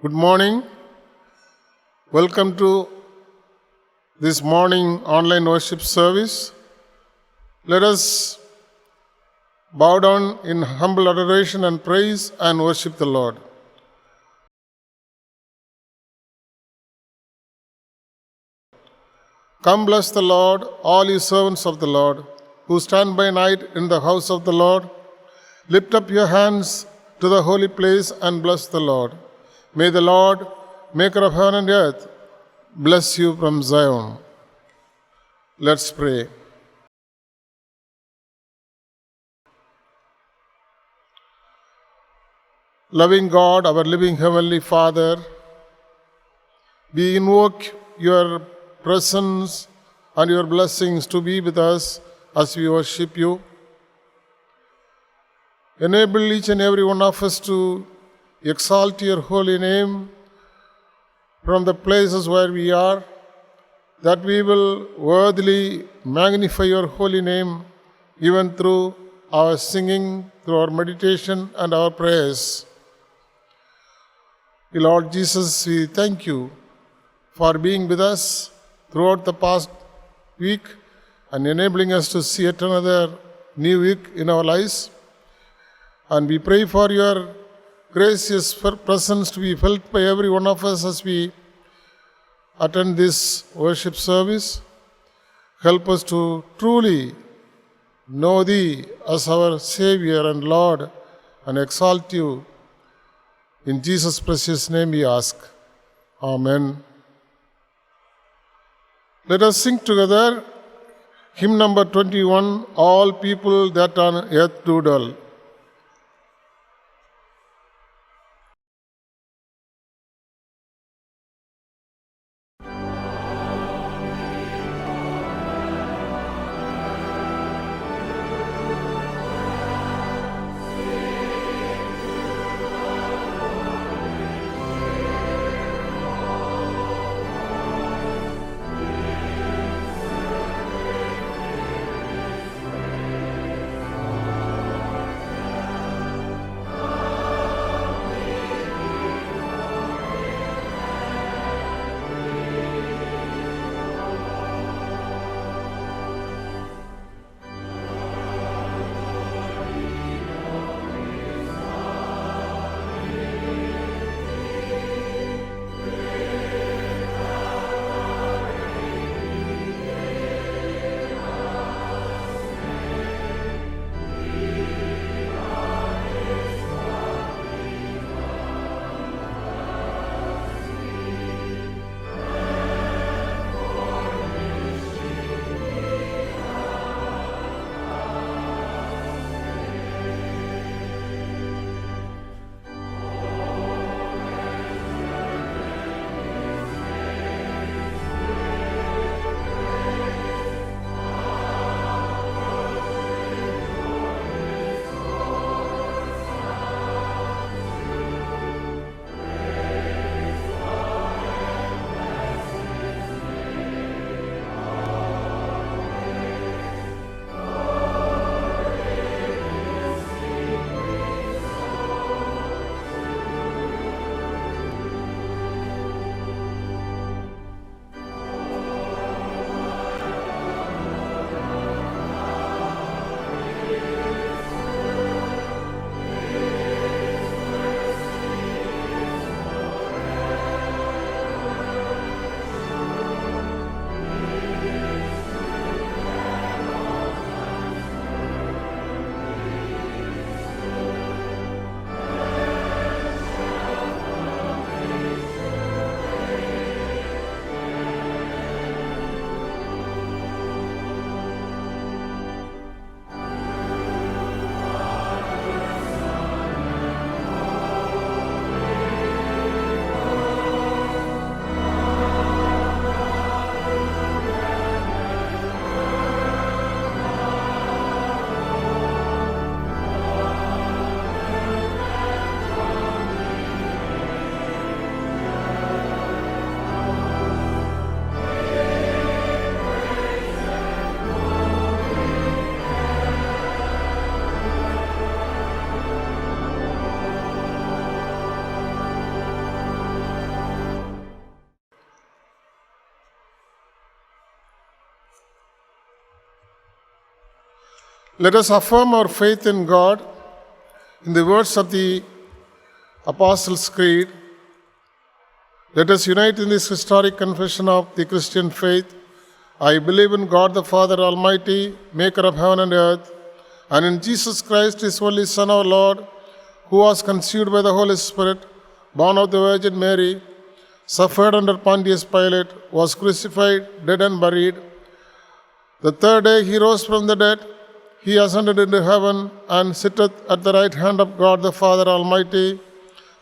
Good morning. Welcome to this morning online worship service. Let us bow down in humble adoration and praise and worship the Lord. Come, bless the Lord, all you servants of the Lord, who stand by night in the house of the Lord. Lift up your hands to the holy place and bless the Lord. May the Lord, maker of heaven and earth, bless you from Zion. Let's pray. Loving God, our living Heavenly Father, we invoke your presence and your blessings to be with us as we worship you. Enable each and every one of us to exalt your holy name from the places where we are, that we will worthily magnify your holy name even through our singing, through our meditation and our prayers. Lord Jesus, we thank you for being with us throughout the past week and enabling us to see yet another new week in our lives. And we pray for your gracious presence to be felt by every one of us as we attend this worship service. Help us to truly know thee as our Savior and Lord and exalt you. In Jesus' precious name we ask. Amen. Let us sing together hymn number 21, All People That on Earth Do Dwell. Let us affirm our faith in God in the words of the Apostles' Creed. Let us unite in this historic confession of the Christian faith. I believe in God the Father Almighty, maker of heaven and earth, and in Jesus Christ, His only Son, our Lord, who was conceived by the Holy Spirit, born of the Virgin Mary, suffered under Pontius Pilate, was crucified, dead and buried. The third day He rose from the dead. He ascended into heaven and sitteth at the right hand of God the Father Almighty.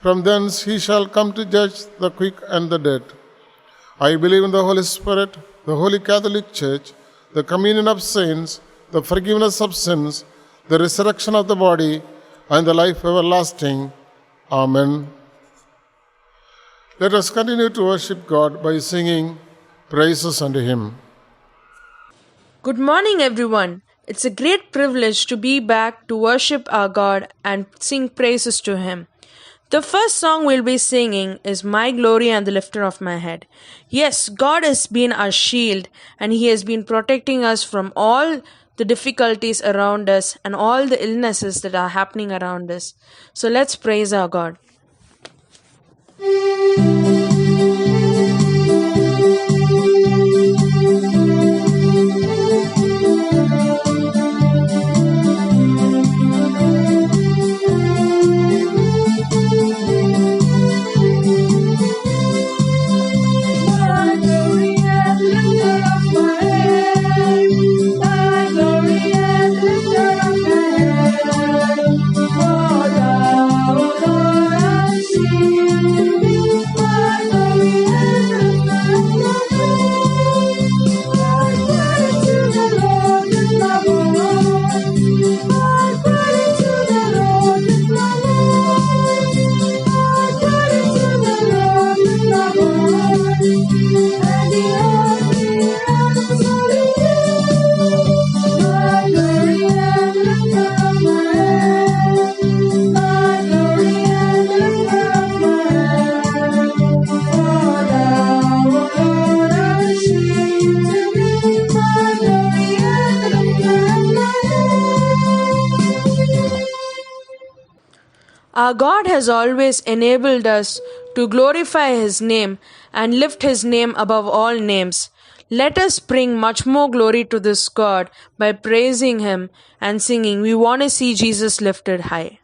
From thence He shall come to judge the quick and the dead. I believe in the Holy Spirit, the Holy Catholic Church, the communion of saints, the forgiveness of sins, the resurrection of the body, and the life everlasting. Amen. Let us continue to worship God by singing praises unto Him. Good morning, everyone. It's a great privilege to be back to worship our God and sing praises to Him. The first song we'll be singing is My Glory and the Lifter of My Head. Yes, God has been our shield and He has been protecting us from all the difficulties around us and all the illnesses that are happening around us. So let's praise our God. Our God has always enabled us to glorify His name and lift His name above all names. Let us bring much more glory to this God by praising Him and singing, We want to see Jesus lifted high.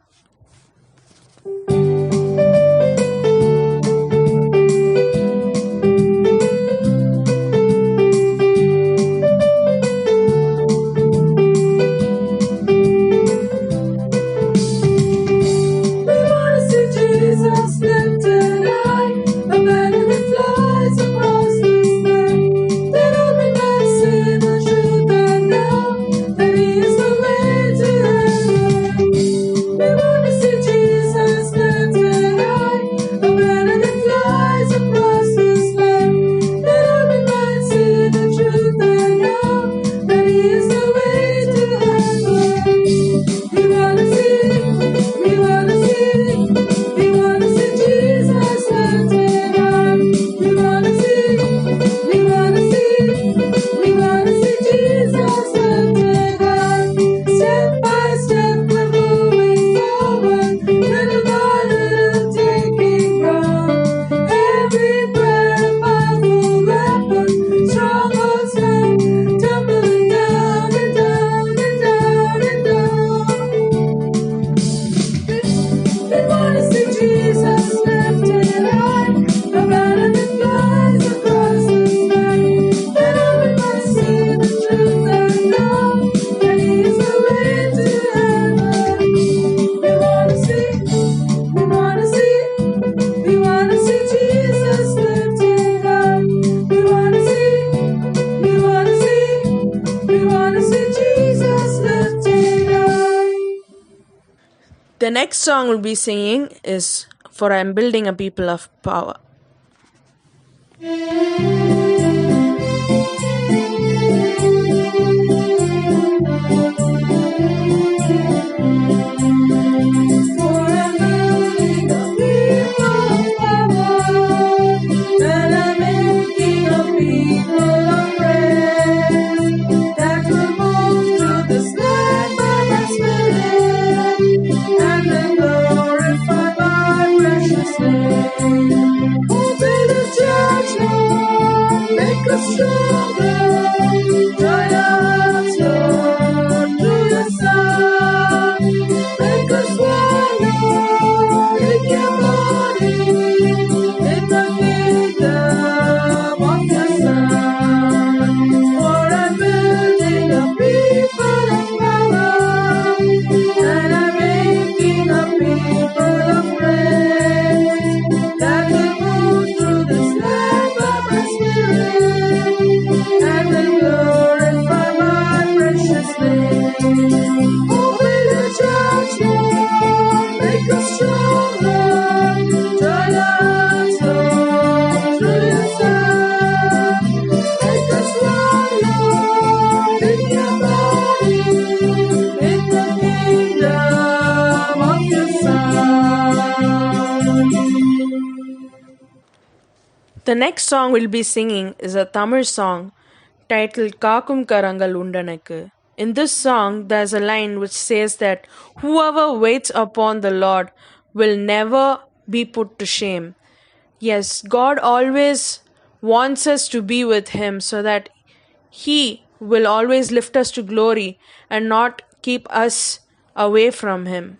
The next song we'll be singing is For I'm Building a People of Power. People of praise that will move through this land. The next song we'll be singing is a Tamil song titled Kaakum Karangal Undanakku. In this song, there's a line which says that whoever waits upon the Lord will never be put to shame. Yes, God always wants us to be with Him so that He will always lift us to glory and not keep us away from Him.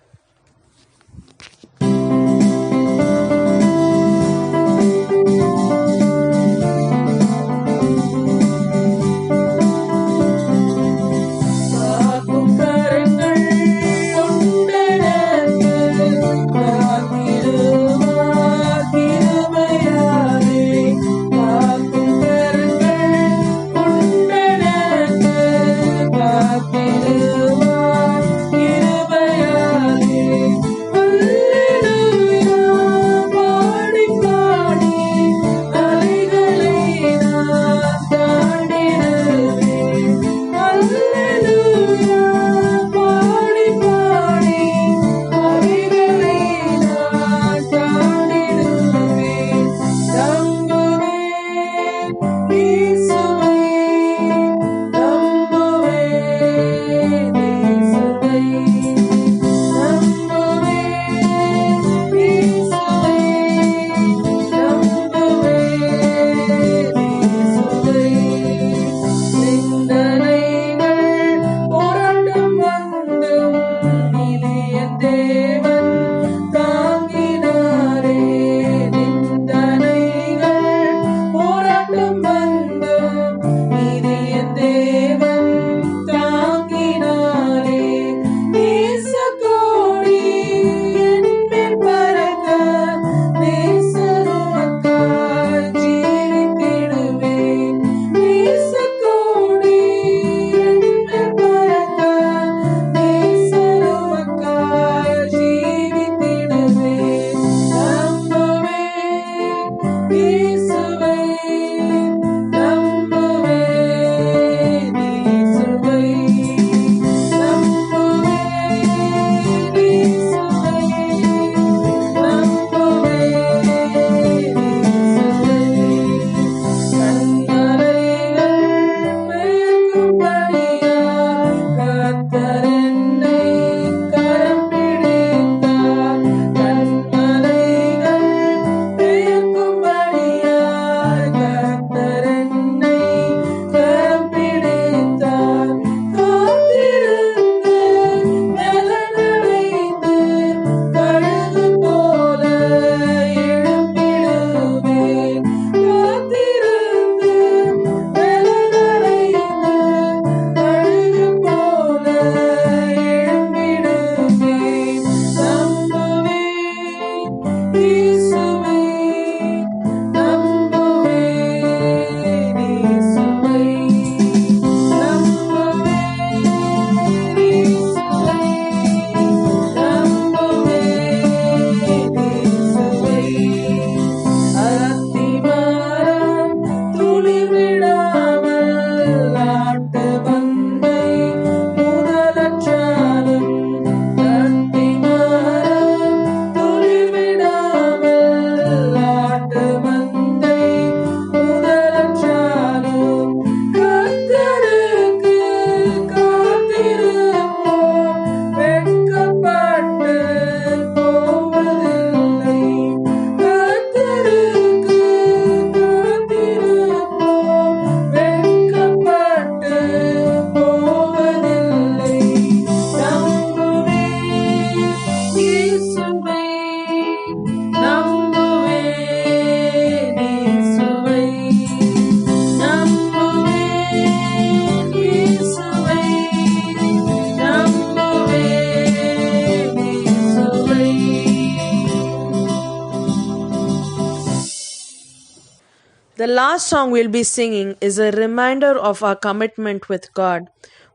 The last song we'll be singing is a reminder of our commitment with God.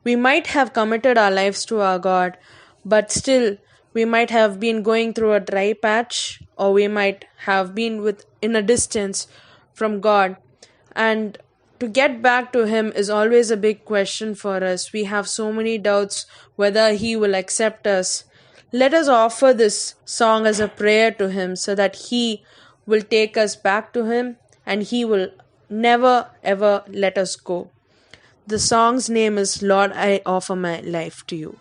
We might have committed our lives to our God, but still we might have been going through a dry patch, or we might have been in a distance from God. And to get back to Him is always a big question for us. We have so many doubts whether He will accept us. Let us offer this song as a prayer to Him so that He will take us back to Him and He will never ever let us go. The song's name is Lord, I Offer My Life to You.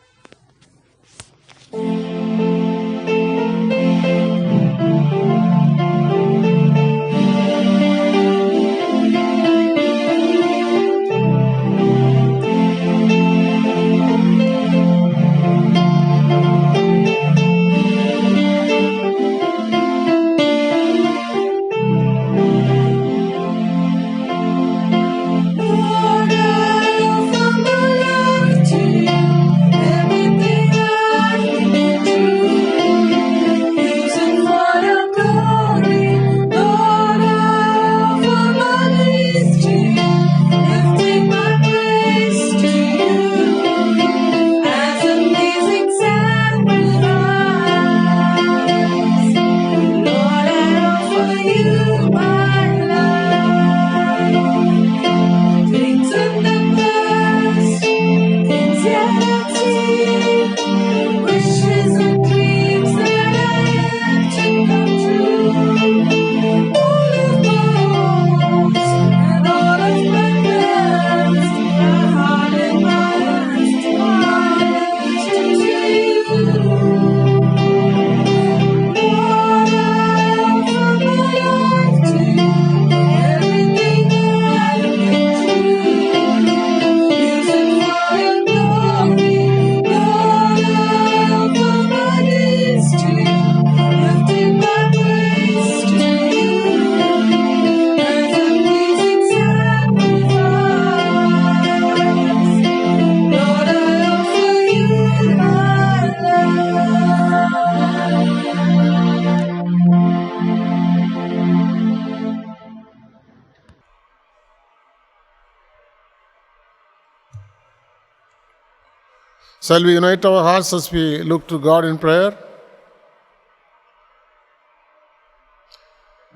Shall we unite our hearts as we look to God in prayer?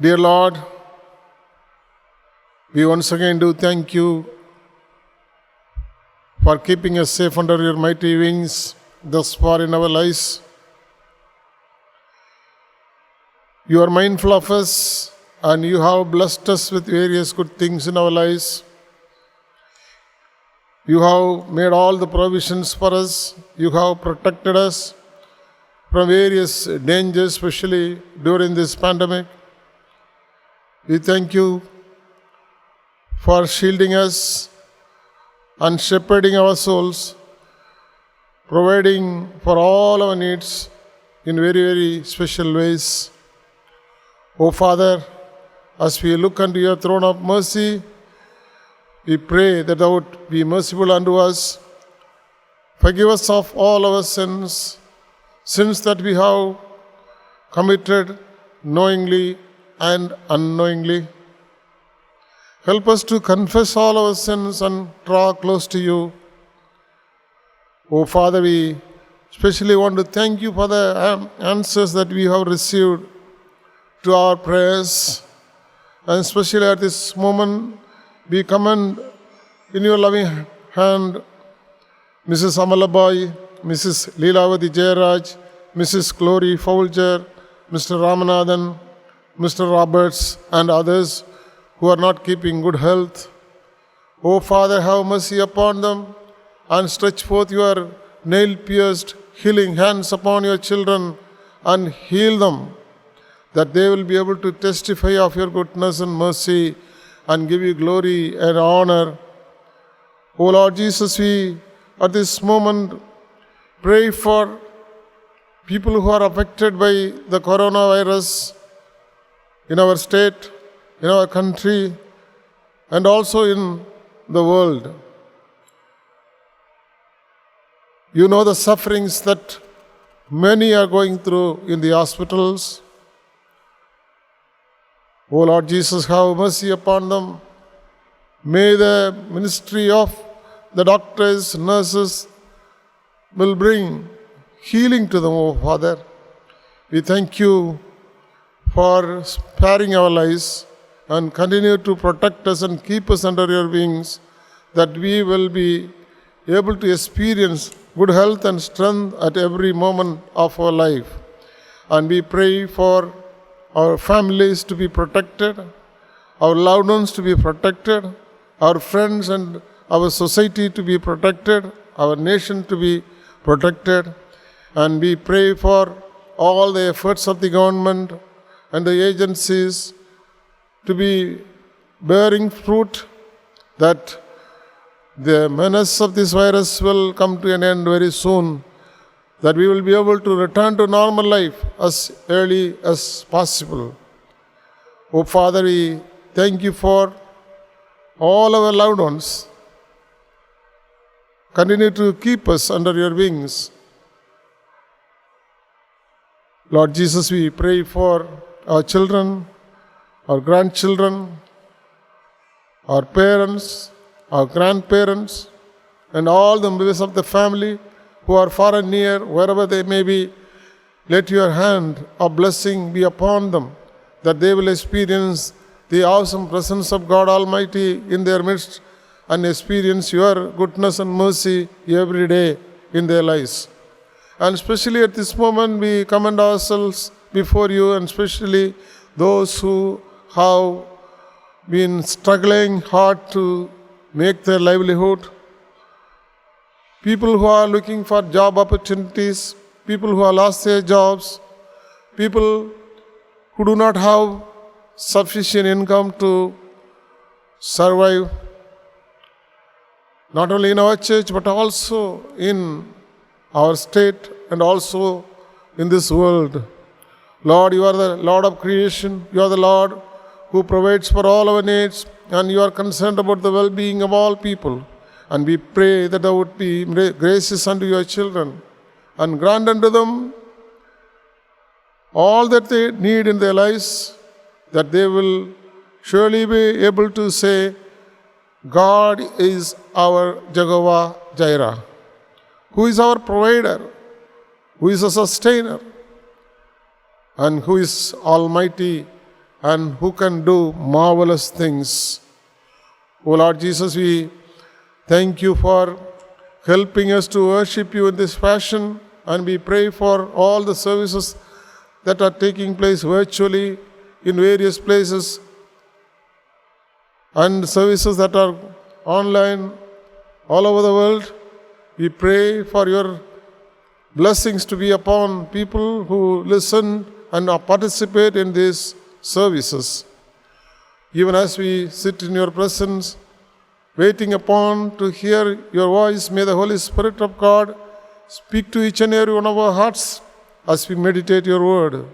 Dear Lord, we once again do thank you for keeping us safe under your mighty wings thus far in our lives. You are mindful of us and you have blessed us with various good things in our lives. You have made all the provisions for us. You have protected us from various dangers, especially during this pandemic. We thank you for shielding us and shepherding our souls, providing for all our needs in very, very special ways. O Father, as we look unto your throne of mercy, we pray that thou would be merciful unto us. Forgive us of all our sins, sins that we have committed knowingly and unknowingly. Help us to confess all our sins and draw close to you. O Father, we especially want to thank you for the answers that we have received to our prayers. And especially at this moment, we commend in your loving hand Mrs. Amalabai, Mrs. Leelavati Jayaraj, Mrs. Glory Folger, Mr. Ramanathan, Mr. Roberts, and others who are not keeping good health. O Father, have mercy upon them and stretch forth your nail-pierced healing hands upon your children and heal them, that they will be able to testify of your goodness and mercy and give you glory and honor. O Lord Jesus, we at this moment pray for people who are affected by the coronavirus in our state, in our country, and also in the world. You know the sufferings that many are going through in the hospitals. O Lord Jesus, have mercy upon them. May the ministry of the doctors, nurses will bring healing to them, O Father. We thank you for sparing our lives and continue to protect us and keep us under your wings, that we will be able to experience good health and strength at every moment of our life. And we pray for our families to be protected our loved ones to be protected, our friends and our society to be protected, our nation to be protected. And we pray for all the efforts of the government and the agencies to be bearing fruit, that the menace of this virus will come to an end very soon, that we will be able to return to normal life as early as possible. Oh Father, we thank you for all our loved ones. Continue to keep us under your wings. Lord Jesus, we pray for our children, our grandchildren, our parents, our grandparents, and all the members of the family who are far and near, wherever they may be. Let your hand of blessing be upon them, that they will experience the awesome presence of God Almighty in their midst and experience your goodness and mercy every day in their lives. And especially at this moment, we commend ourselves before you, and especially those who have been struggling hard to make their livelihood, people who are looking for job opportunities, people who have lost their jobs, people who do not have sufficient income to survive, not only in our church but also in our state and also in this world. Lord, you are the Lord of creation. You are the Lord who provides for all our needs, and you are concerned about the well-being of all people. And we pray that there would be graces unto your children, and grant unto them all that they need in their lives, that they will surely be able to say, God is our Jehovah Jireh, who is our provider, who is a sustainer, and who is almighty, and who can do marvelous things. O Lord Jesus, we thank you for helping us to worship you in this fashion, and we pray for all the services that are taking place virtually in various places, and services that are online all over the world. We pray for your blessings to be upon people who listen and participate in these services. Even as we sit in your presence, waiting upon to hear your voice, may the Holy Spirit of God speak to each and every one of our hearts as we meditate your word.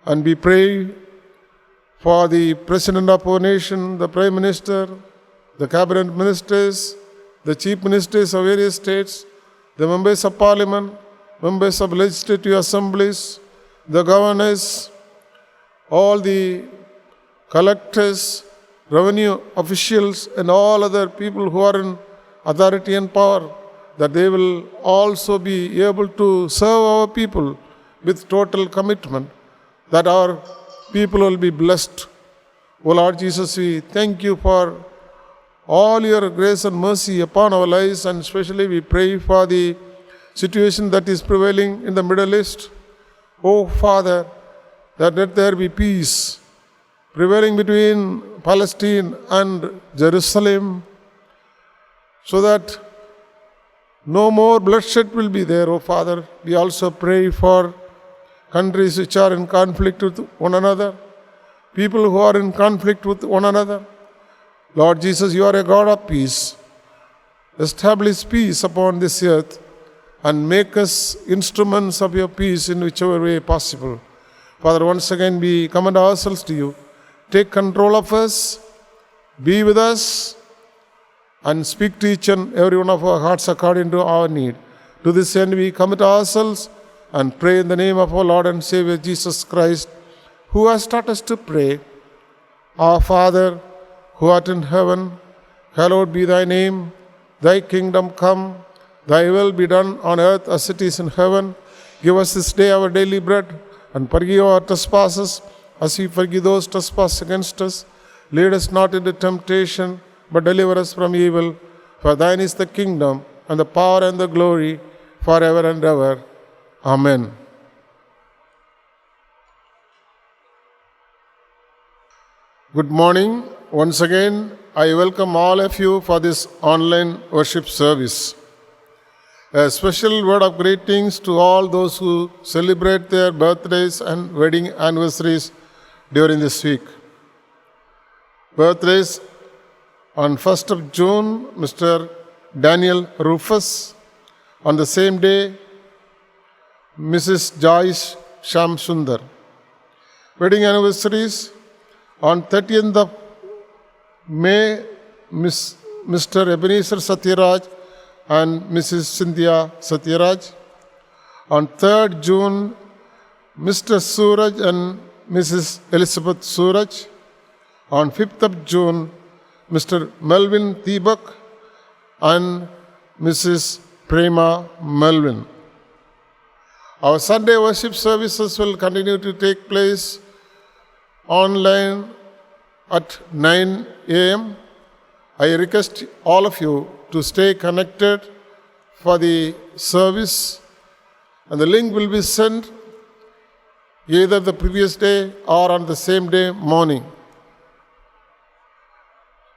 And we pray for the President of our nation, the Prime Minister, the Cabinet Ministers, the Chief Ministers of various states, the Members of Parliament, Members of Legislative Assemblies, the Governors, all the collectors, revenue officials, and all other people who are in authority and power, that they will also be able to serve our people with total commitment, that our people will be blessed. O Lord Jesus, we thank you for all your grace and mercy upon our lives, and especially we pray for the situation that is prevailing in the Middle East. O Father, that let there be peace prevailing between Palestine and Jerusalem, so that no more bloodshed will be there, O Father. We also pray for countries which are in conflict with one another, people who are in conflict with one another. Lord Jesus, you are a God of peace. Establish peace upon this earth and make us instruments of your peace in whichever way possible. Father, once again we commend ourselves to you. Take control of us, be with us, and speak to each and every one of our hearts according to our need. To this end we commit ourselves and pray in the name of our Lord and Savior Jesus Christ, who has taught us to pray. Our Father, who art in heaven, hallowed be thy name. Thy kingdom come, thy will be done on earth as it is in heaven. Give us this day our daily bread, and forgive our trespasses as we forgive those trespass against us. Lead us not into temptation, but deliver us from evil. For thine is the kingdom, and the power, and the glory, forever and ever. Amen. Good morning. Once again, I welcome all of you for this online worship service. A special word of greetings to all those who celebrate their birthdays and wedding anniversaries during this week. Birthdays on 1st of June, Mr. Daniel Rufus. On the same day, Mrs. Joyce Shamsundar. Wedding anniversaries on 30th of May, Mr. Ebenezer Satyaraj and Mrs. Cynthia Satyaraj. On 3rd June, Mr. Suraj and Mrs. Elizabeth Suraj. On 5th of June, Mr. Melvin Tibak and Mrs. Prema Melvin. Our Sunday worship services will continue to take place online at 9 a.m. I request all of you to stay connected for the service, and the link will be sent either the previous day or on the same day morning.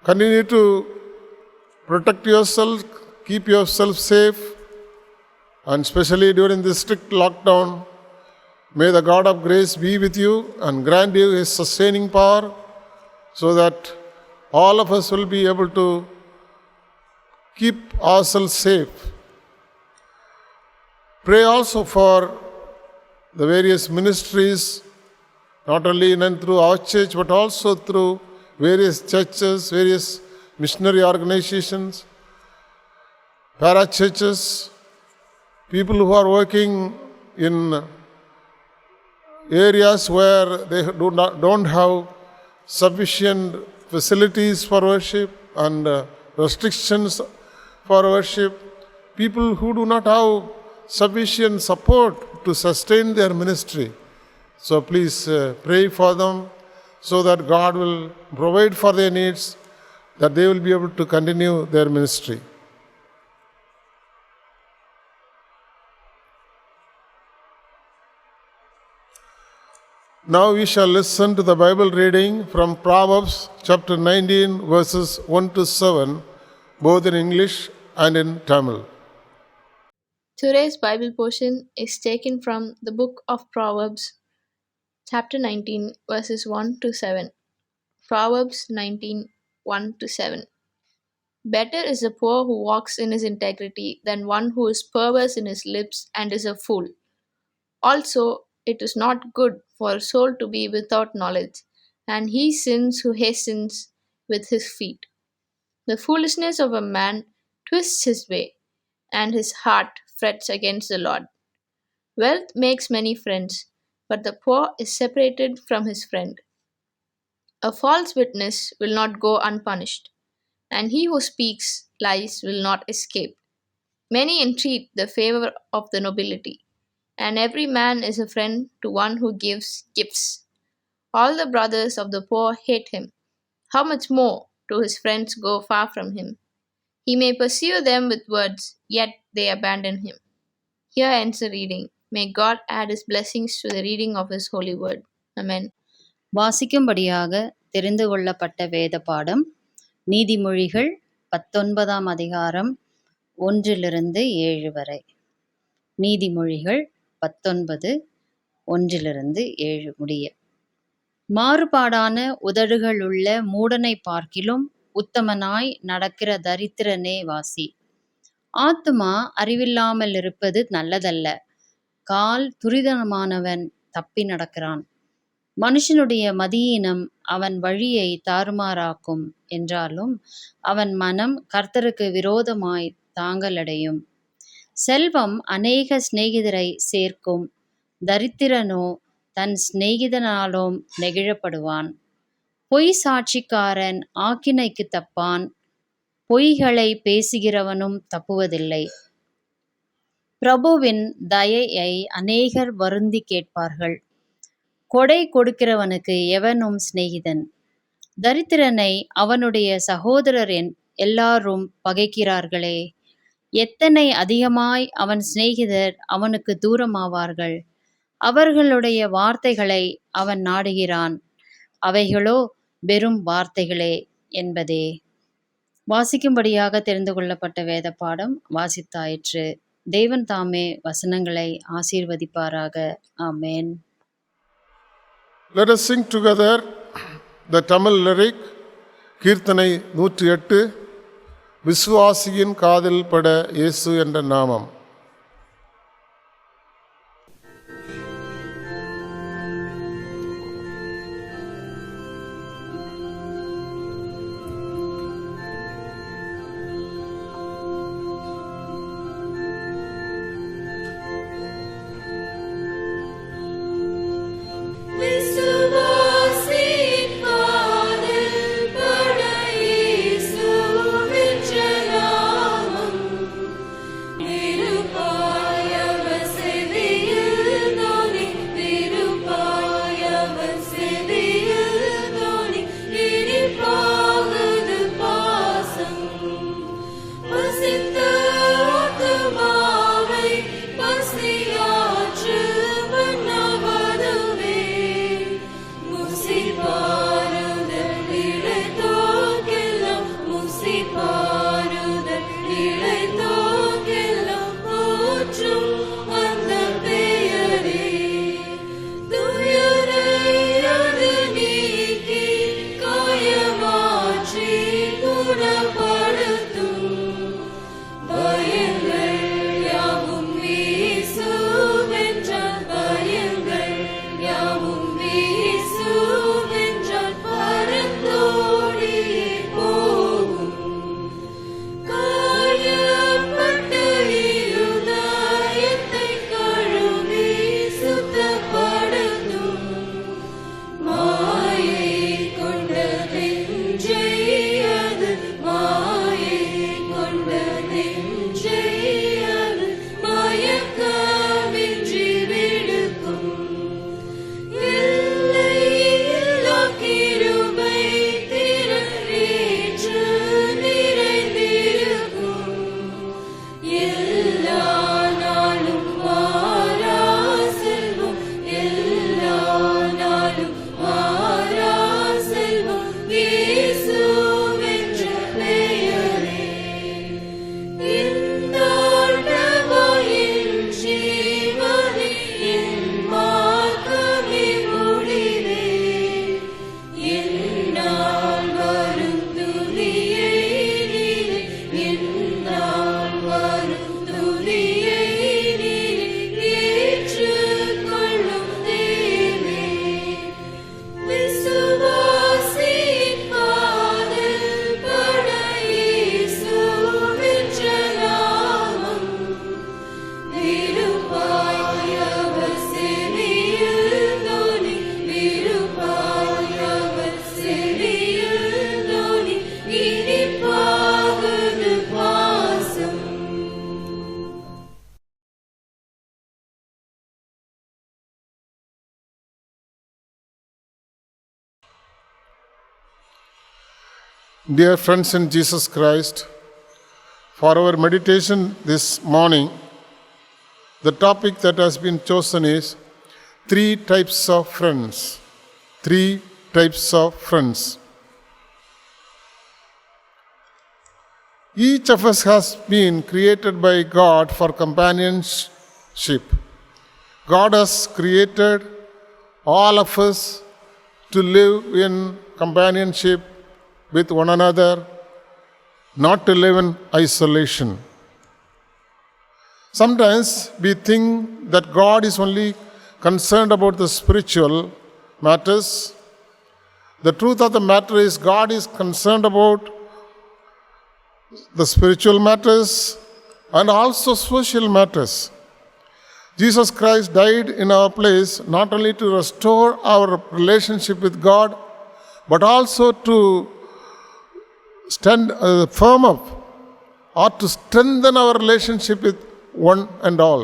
Continue to protect yourself, keep yourself safe, and especially during this strict lockdown, may the God of grace be with you and grant you His sustaining power so that all of us will be able to keep ourselves safe. Pray also for the various ministries, not only in and through our church, but also through various churches, various missionary organizations, para-churches, people who are working in areas where they don't have sufficient facilities for worship and restrictions for worship, people who do not have sufficient support to sustain their ministry. So please pray for them so that God will provide for their needs, that they will be able to continue their ministry. Now we shall listen to the Bible reading from Proverbs chapter 19 verses 1 to 7, both in English and in Tamil. Today's Bible portion is taken from the book of Proverbs, chapter 19, verses 1 to 7. Proverbs 19, 1 to 7. Better is the poor who walks in his integrity than one who is perverse in his lips and is a fool. Also, it is not good for a soul to be without knowledge, and he sins who hastens with his feet. The foolishness of a man twists his way, and his heart frets against the Lord. Wealth makes many friends, but the poor is separated from his friend. A false witness will not go unpunished, and he who speaks lies will not escape. Many entreat the favor of the nobility, and every man is a friend to one who gives gifts. All the brothers of the poor hate him. How much more do his friends go far from him? He may pursue them with words, yet they abandon him. Here ends the reading. May God add His blessings to the reading of His holy word. Amen. வாசிக்கும்படியாக தெரிந்து கொள்ளப்பட்ட வேத பாடம் நீதிமொழிகள் 19ஆம் அதிகாரம் 1-7 வரை. நீதிமொழிகள் 19 1-7 முடிய. மாறுபாடான உதடுகளுள்ள மூடனை பார்க்கிலும் உத்தமனாய் நடக்கிற தரித்திரனே வாசி. ஆத்துமா அறிவில்லாமல் இருப்பது நல்லதல்ல, கால் துரிதமானவன் தப்பி நடக்கிறான். மனுஷனுடைய மதியீனம் அவன் வழியை தாறுமாறாக்கும் என்றாலும் அவன் மனம் கர்த்தருக்கு விரோதமாய் தாங்கலடையும். செல்வம் அநேக சிநேகிதரை சேர்க்கும், தரித்திரனோ தன் சிநேகிதனாலும் நெகிழப்படுவான். பொய் சாட்சிக்காரன் ஆக்கினைக்கு தப்பான், பொய்களை பேசுகிறவனும் தப்புவதில்லை. பிரபுவின் தயையை அநேகர் வருந்தி கேட்பார்கள், கொடை கொடுக்கிறவனுக்கு எவனும் சிநேகிதன். தரித்திரனை அவனுடைய சகோதரர் எல்லாரும் பகைக்கிறார்களே, எத்தனை அதிகமாய் அவன் சிநேகிதர் அவனுக்கு தூரமாவார்கள். அவர்களுடைய வார்த்தைகளை அவன் நாடுகிறான், அவைகளோ வெறும் வார்த்தைகளே என்பதே. வாசிக்கும்படியாக தெரிந்து கொள்ளப்பட்ட வேத பாடம் வாசித்தாயிற்று. தேவன் தாமே வசனங்களை ஆசீர்வதிப்பாராக. ஆமென். Let us sing together the Tamil lyric, கீர்த்தனை 108, விசுவாசியின் காதில் பட இயேசு என்ற நாமம். Dear friends in Jesus Christ, for our meditation this morning, the topic that has been chosen is 3 types of friends. 3 types of friends. Each of us has been created by God for companionship. God has created all of us to live in companionship with one another, not to live in isolation. Sometimes we think that God is only concerned about the spiritual matters. The truth of the matter is God is concerned about the spiritual matters and also social matters. Jesus Christ died in our place not only to restore our relationship with God, but also to stand firm up or to strengthen our relationship with one and all.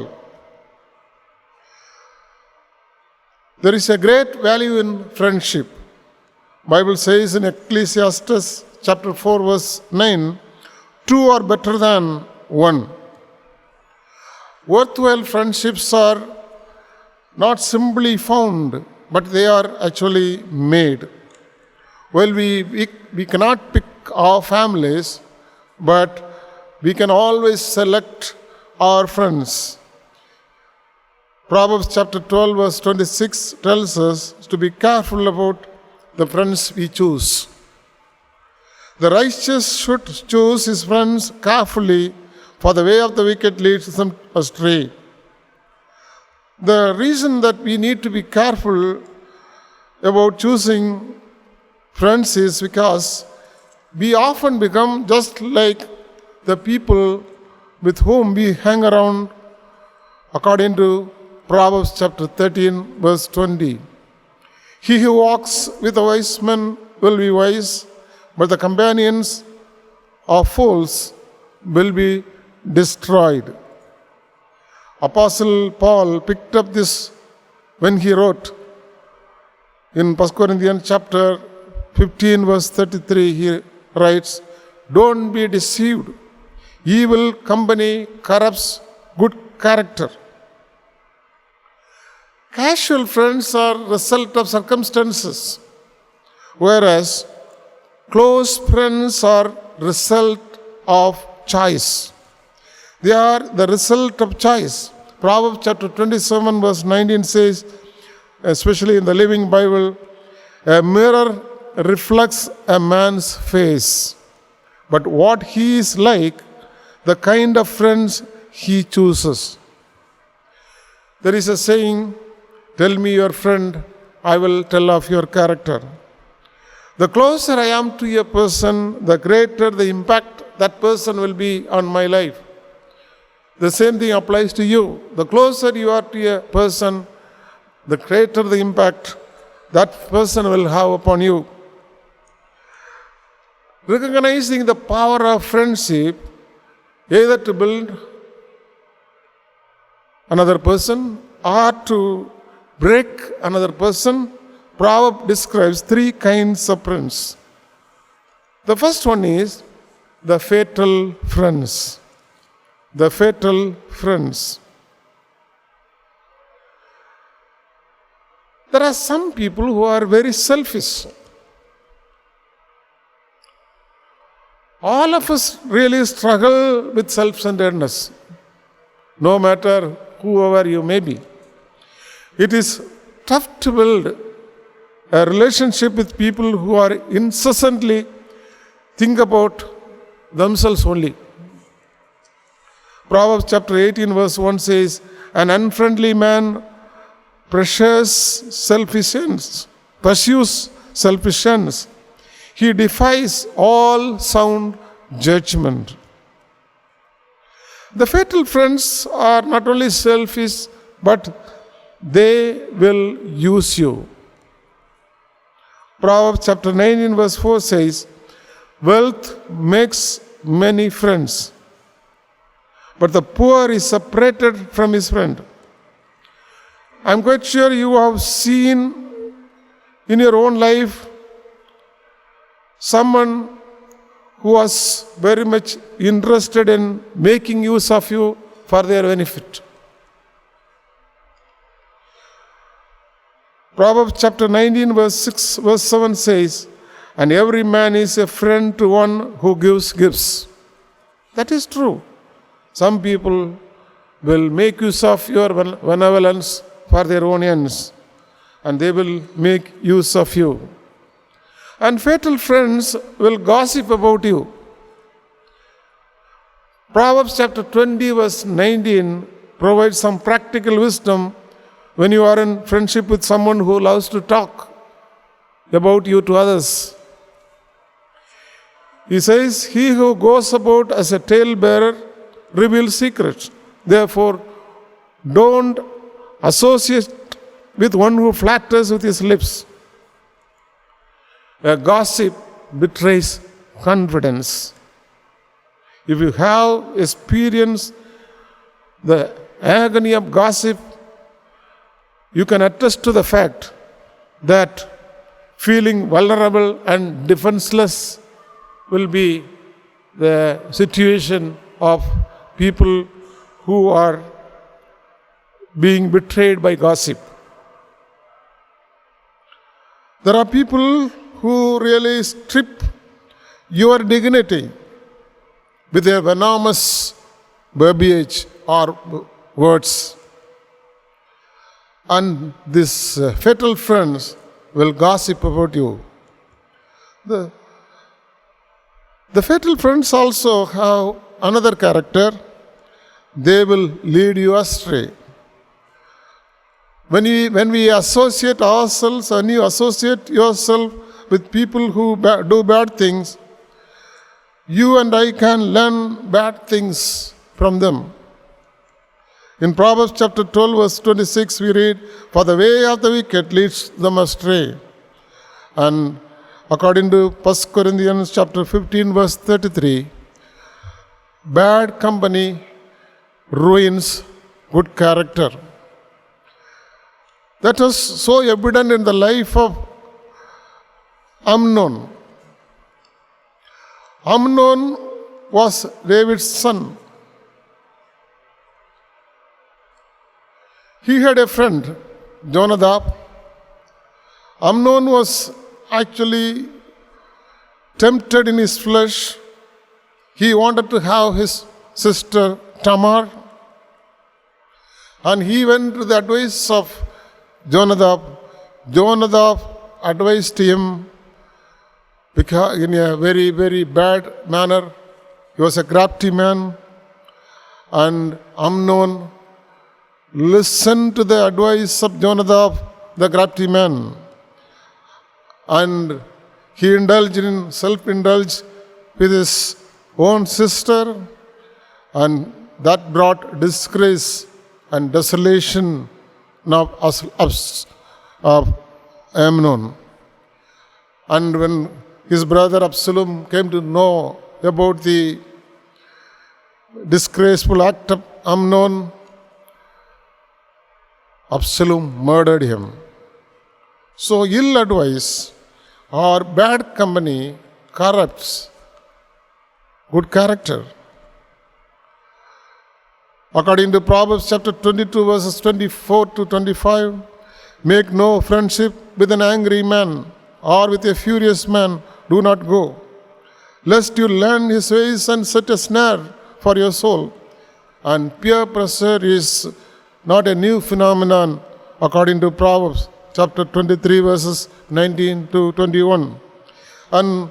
There is a great value in friendship. Bible says in Ecclesiastes chapter 4 verse 9, 2 are better than 1. Worthwhile friendships are not simply found, but they are actually made. Well, we cannot pick our families, but we can always select our friends. Proverbs chapter 12 verse 26 tells us to be careful about the friends we choose. The righteous should choose his friends carefully, for the way of the wicked leads them astray. The reason that we need to be careful about choosing friends is because we often become just like the people with whom we hang around, according to Proverbs chapter 13 verse 20. He who walks with the wise men will be wise, but the companions of fools will be destroyed. Apostle Paul picked up this when he wrote in 1 Corinthians chapter 15 verse 33, he writes, "Don't be deceived. Evil company corrupts good character." Casual friends are result of circumstances, whereas close friends are result of choice. They are the result of choice. Proverbs chapter 27 verse 19 says, especially in the Living Bible, a mirror reflects a man's face, but what he is like, the kind of friends he chooses. There is a saying, "Tell me your friend, I will tell of your character." The closer I am to a person, the greater the impact that person will be on my life. The same thing applies to you. The closer you are to a person, the greater the impact that person will have upon you. Recognizing the power of friendship, either to build another person or to break another person, Proverb describes three kinds of friends. The first one is the fatal friends. The fatal friends. There are some people who are very selfish. All of us really struggle with self-centeredness, no matter whoever you may be. It is tough to build a relationship with people who are incessantly think about themselves only. Proverbs chapter 18 verse 1 says, "An unfriendly man pursues selfish ends. He defies all sound judgment." The fatal friends are not only selfish, but they will use you. Proverbs chapter 19 verse 4 says, "Wealth makes many friends, but the poor is separated from his friend." I'm quite sure you have seen in your own life someone who was very much interested in making use of you for their benefit. Proverbs chapter 19 verse 6 verse 7 says, "And every man is a friend to one who gives gifts." That is true. Some people will make use of your benevolence for their own ends, and they will make use of you. And fatal friends will gossip about you. Proverbs chapter 20 verse 19 provides some practical wisdom when you are in friendship with someone who loves to talk about you to others. He says, "He who goes about as a talebearer reveals secrets. Therefore, don't associate with one who flatters with his lips." A gossip betrays confidence. If you have experienced the agony of gossip, you can attest to the fact that feeling vulnerable and defenseless will be the situation of people who are being betrayed by gossip. There are people who really strip your dignity with their venomous verbiage or words. And these fatal friends will gossip about you. The fatal friends also have another character. They will lead you astray. When we associate ourselves, and you associate yourself with people who do bad things, you and I can learn bad things from them. In Proverbs chapter 12, verse 26, we read, "For the way of the wicked leads them astray." And according to 1 Corinthians chapter 15, verse 33, bad company ruins good character. That was so evident in the life of Amnon. Amnon was David's son. He had a friend, Jonadab. Amnon was actually tempted in his flesh. He wanted to have his sister Tamar. And he went to the advice of Jonadab. Jonadab advised him because in a very, very bad manner. He was a crafty man. And Amnon listened to the advice of Jonadab, the crafty man. And he self-indulged with his own sister, and that brought disgrace and desolation of Amnon. And when his brother Absalom came to know about the disgraceful act of Amnon, Absalom murdered him. So ill advice or bad company corrupts good character. According to Proverbs chapter 22, verses 24 to 25, make no friendship with an angry man or with a furious man. Do not go, lest you learn his ways and set a snare for your soul. And peer pressure is not a new phenomenon, according to Proverbs chapter 23, verses 19 to 21. And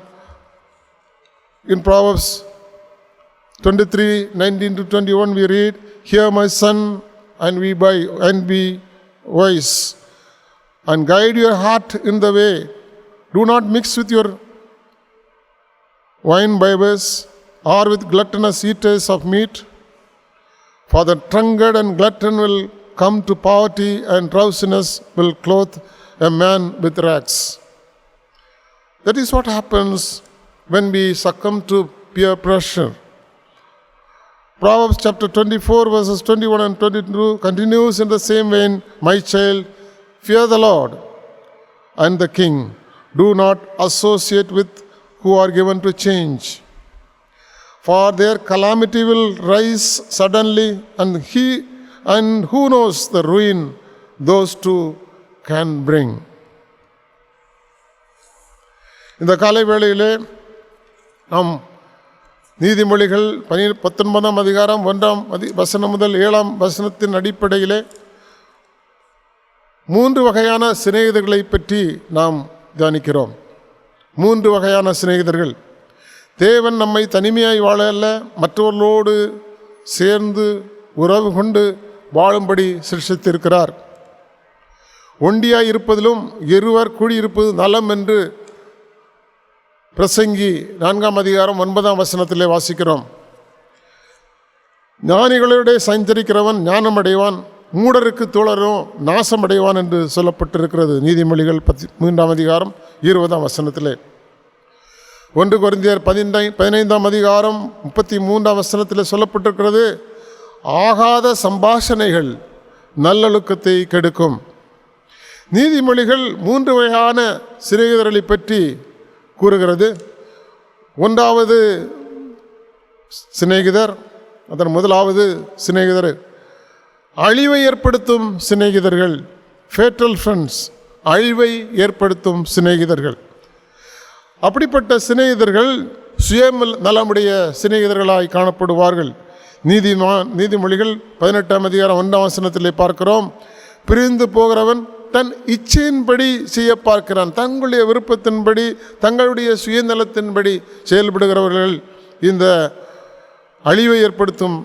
in Proverbs 23, 19 to 21, we read, "Hear, my son, and be wise, and guide your heart in the way. Do not mix with your wine bibbers or with gluttonous eaters of meat, for the drunkard and glutton will come to poverty, and drowsiness will clothe a man with rags." That is what happens when we succumb to peer pressure. Proverbs chapter 24, verses 21 and 22 continues in the same vein, "My child, fear the Lord and the king. Do not associate with who are given to change. For their calamity will rise suddenly, and who knows the ruin those two can bring." இந்த காலை வேளையிலே நாம் நீதிமொழிகள் 19ஆம் அதிகாரம் 1ஆம் வசனம் முதல் 7ஆம் வசனத்தின் அடிப்படையிலே 3 வகையான சிநேகிதர்களை பற்றி நாம் தியானிக்கிறோம். 3 வகையான சிநேகிதர்கள். தேவன் நம்மை தனிமையாய் வாழ அல்ல, மற்றவர்களோடு சேர்ந்து உறவு கொண்டு வாழும்படி சிருஷ்டித்திருக்கிறார். ஒண்டியாய் இருப்பதிலும் இருவர் கூடியிருப்பது நலம் என்று பிரசங்கி 4ஆம் அதிகாரம் 9ஆம் வசனத்திலே வாசிக்கிறோம். ஞானிகளோட சஞ்சரிக்கிறவன் ஞானம் அடைவான், மூடருக்கு தோழரும் நாசம் அடைவான் என்று சொல்லப்பட்டிருக்கிறது. நீதிமொழிகள் 13ஆம் அதிகாரம் 20ஆம் வசனத்திலே. 1 கொரிந்தியர் 15ஆம் அதிகாரம் 33ஆம் வசனத்திலே சொல்லப்பட்டிருக்கிறது, ஆகாத சம்பாஷணைகள் நல்லொழுக்கத்தை கெடுக்கும். நீதிமொழிகள் 3 வகையான சிநேகிதர்களை பற்றி கூறுகிறது. 1வது சிநேகிதர், அதன் முதலாவது சிநேகிதர் அழிவை ஏற்படுத்தும் சிநேகிதர்கள், ஃபேட்டல் ஃப்ரெண்ட்ஸ், அழிவை ஏற்படுத்தும் சிநேகிதர்கள். அப்படிப்பட்ட சிநேகிதர்கள் நலமுடைய சிநேகிதர்களாய் காணப்படுவார்கள். நீதிமொழிகள் 18 அதிகாரம் 1 வசனத்திலே பார்க்கிறோம், பிரிந்து போகிறவன் தன் இச்சையின்படி செய்ய பார்க்கிறான். தங்களுடைய விருப்பத்தின்படி தங்களுடைய சுயநலத்தின்படி செயல்படுகிறவர்கள் இந்த அழிவை ஏற்படுத்தும்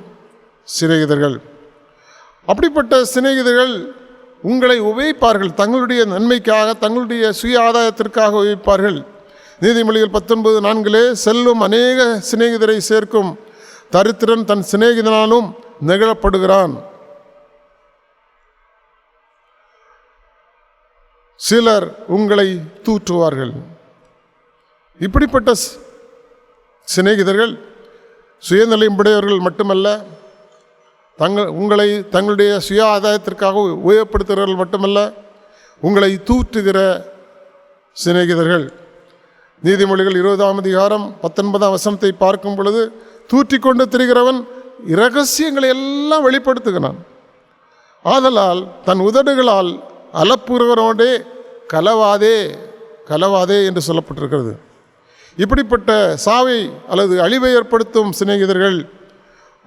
சிநேகிதர்கள். அப்படிப்பட்ட சிநேகிதர்கள் உங்களை உபயோகிப்பார்கள், தங்களுடைய நன்மைக்காக தங்களுடைய சுய ஆதாயத்திற்காக உபயோகிப்பார்கள். நீதிமொழிகள் 19:4 செல்வம் அநேக சிநேகிதரை சேர்க்கும், தரித்திரன் தன் சிநேகிதனாலும் நெகிழப்படுகிறான். சிலர் உங்களை தூற்றுவார்கள். இப்படிப்பட்ட சிநேகிதர்கள் சுயநலமுடையவர்கள் மட்டுமல்ல, உங்களை தங்களுடைய சுய ஆதாயத்திற்காக உபயோகப்படுத்துகிறவர்கள் மட்டுமல்ல, உங்களை தூற்றுகிற சிநேகிதர்கள். நீதிமொழிகள் 20 அதிகாரம் 19 வசனத்தை பார்க்கும் பொழுது, தூற்றிக்கொண்டு திரிகிறவன் இரகசியங்களை எல்லாம் வெளிப்படுத்துகிறான். ஆதலால் தன் உதடுகளால் அலப்புகிறவனோடே கலவாதே என்று சொல்லப்பட்டிருக்கிறது. இப்படிப்பட்ட சாவை அல்லது அழிவை ஏற்படுத்தும் சிநேகிதர்கள்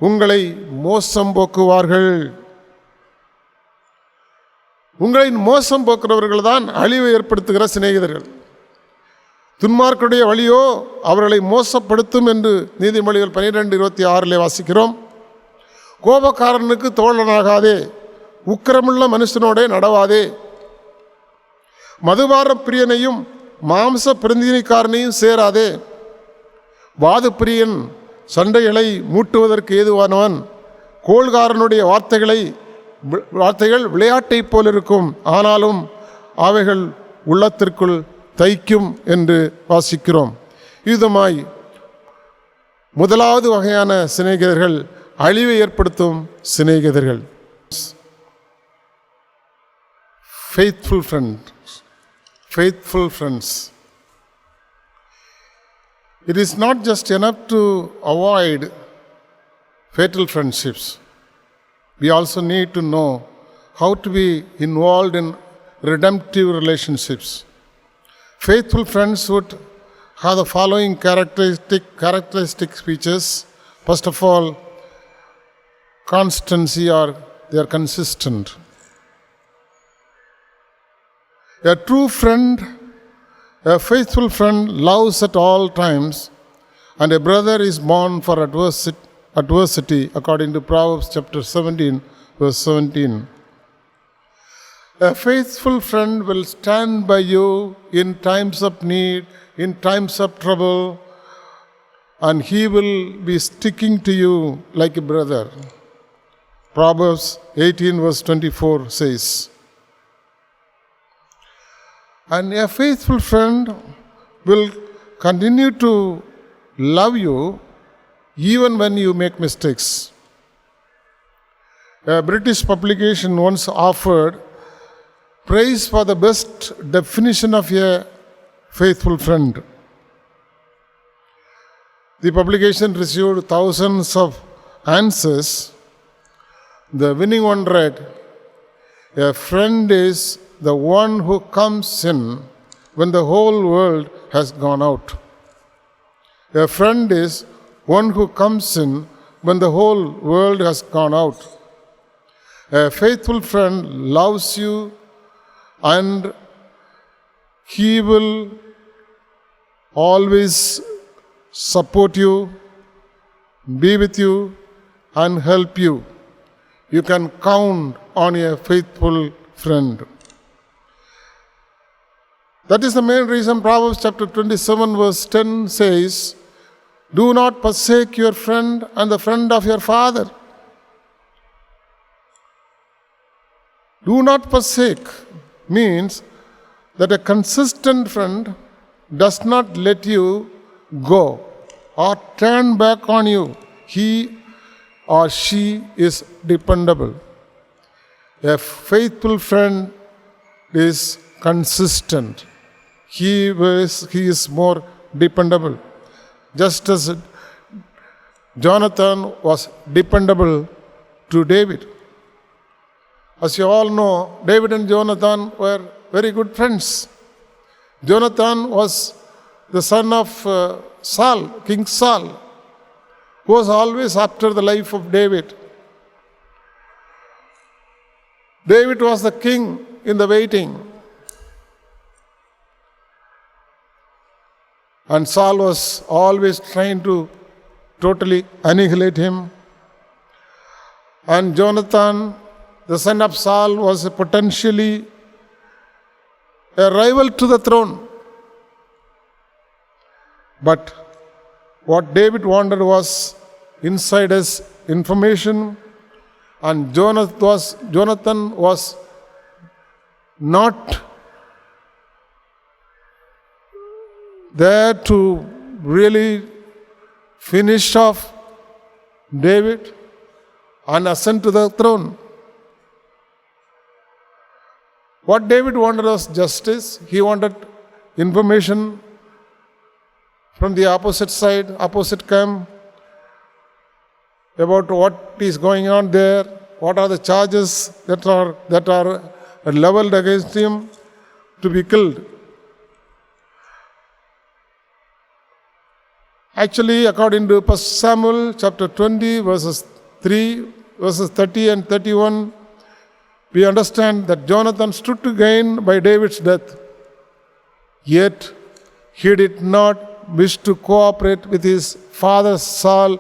உங்களை மோசம் போக்குவார்கள். உங்களை மோசம் போக்குறவர்கள் தான் அழிவை ஏற்படுத்துகிற சிநேகிதர்கள். துன்மார்க்குடைய வழியோ அவர்களை மோசப்படுத்தும் என்று நீதிமொழிகள் 12:26 வாசிக்கிறோம். கோபக்காரனுக்கு தோழனாகாதே, உக்கிரமுள்ள மனுஷனோடே நடவாதே, மதுபார பிரியனையும் மாம்ச பிரதிநிதிக்காரனையும் சேராதே. வாது பிரியன் சண்டைகளை மூட்டுவதற்கு ஏதுவானவன், கோள்காரனுடைய வார்த்தைகள் விளையாட்டை போல் இருக்கும், ஆனாலும் அவைகள் உள்ளத்திற்குள் தைக்கும் என்று வாசிக்கிறோம். இதுமாய் முதலாவது வகையான சிநேகிதர்கள் அழிவை ஏற்படுத்தும் சிநேகிதர்கள். Faithful friends. It is not just enough to avoid fatal friendships. We also need to know how to be involved in redemptive relationships. Faithful friends would have the following characteristic features. First of all, constancy, or they are consistent. A true friend, a faithful friend, loves at all times, and a brother is born for adversity, according to Proverbs chapter 17:17. A faithful friend will stand by you in times of need, in times of trouble, and he will be sticking to you like a brother. Proverbs 18:24 says. And a faithful friend will continue to love you even when you make mistakes. A British publication once offered praise for the best definition of a faithful friend. The publication received thousands of answers. The winning one read, "A friend is the one who comes in when the whole world has gone out." A friend is one who comes in when the whole world has gone out. A faithful friend loves you, and he will always support you, be with you, and help you. You can count on a faithful friend. That is the main reason Proverbs chapter 27:10 says, "Do not forsake your friend and the friend of your father." Do not forsake means that a consistent friend does not let you go or turn back on you. He or she is dependable. A faithful friend is consistent. He is more dependable. Just as Jonathan was dependable to David. As you all know, David and Jonathan were very good friends. Jonathan was the son of Saul, King Saul, who was always after the life of David. David was the king in the waiting. And Saul was always trying to totally annihilate him. And Jonathan, the son of Saul, was potentially a rival to the throne. But what David wanted was insiders' information, and Jonathan was not there to really finish off David and ascend to the throne. What David wanted was justice. He wanted information from the opposite side, opposite camp, about what is going on there, what are the charges that are leveled against him to be killed. Actually, according to 1 Samuel chapter 20, verses 3, verses 30 and 31, we understand that Jonathan stood to gain by David's death. Yet, he did not wish to cooperate with his father Saul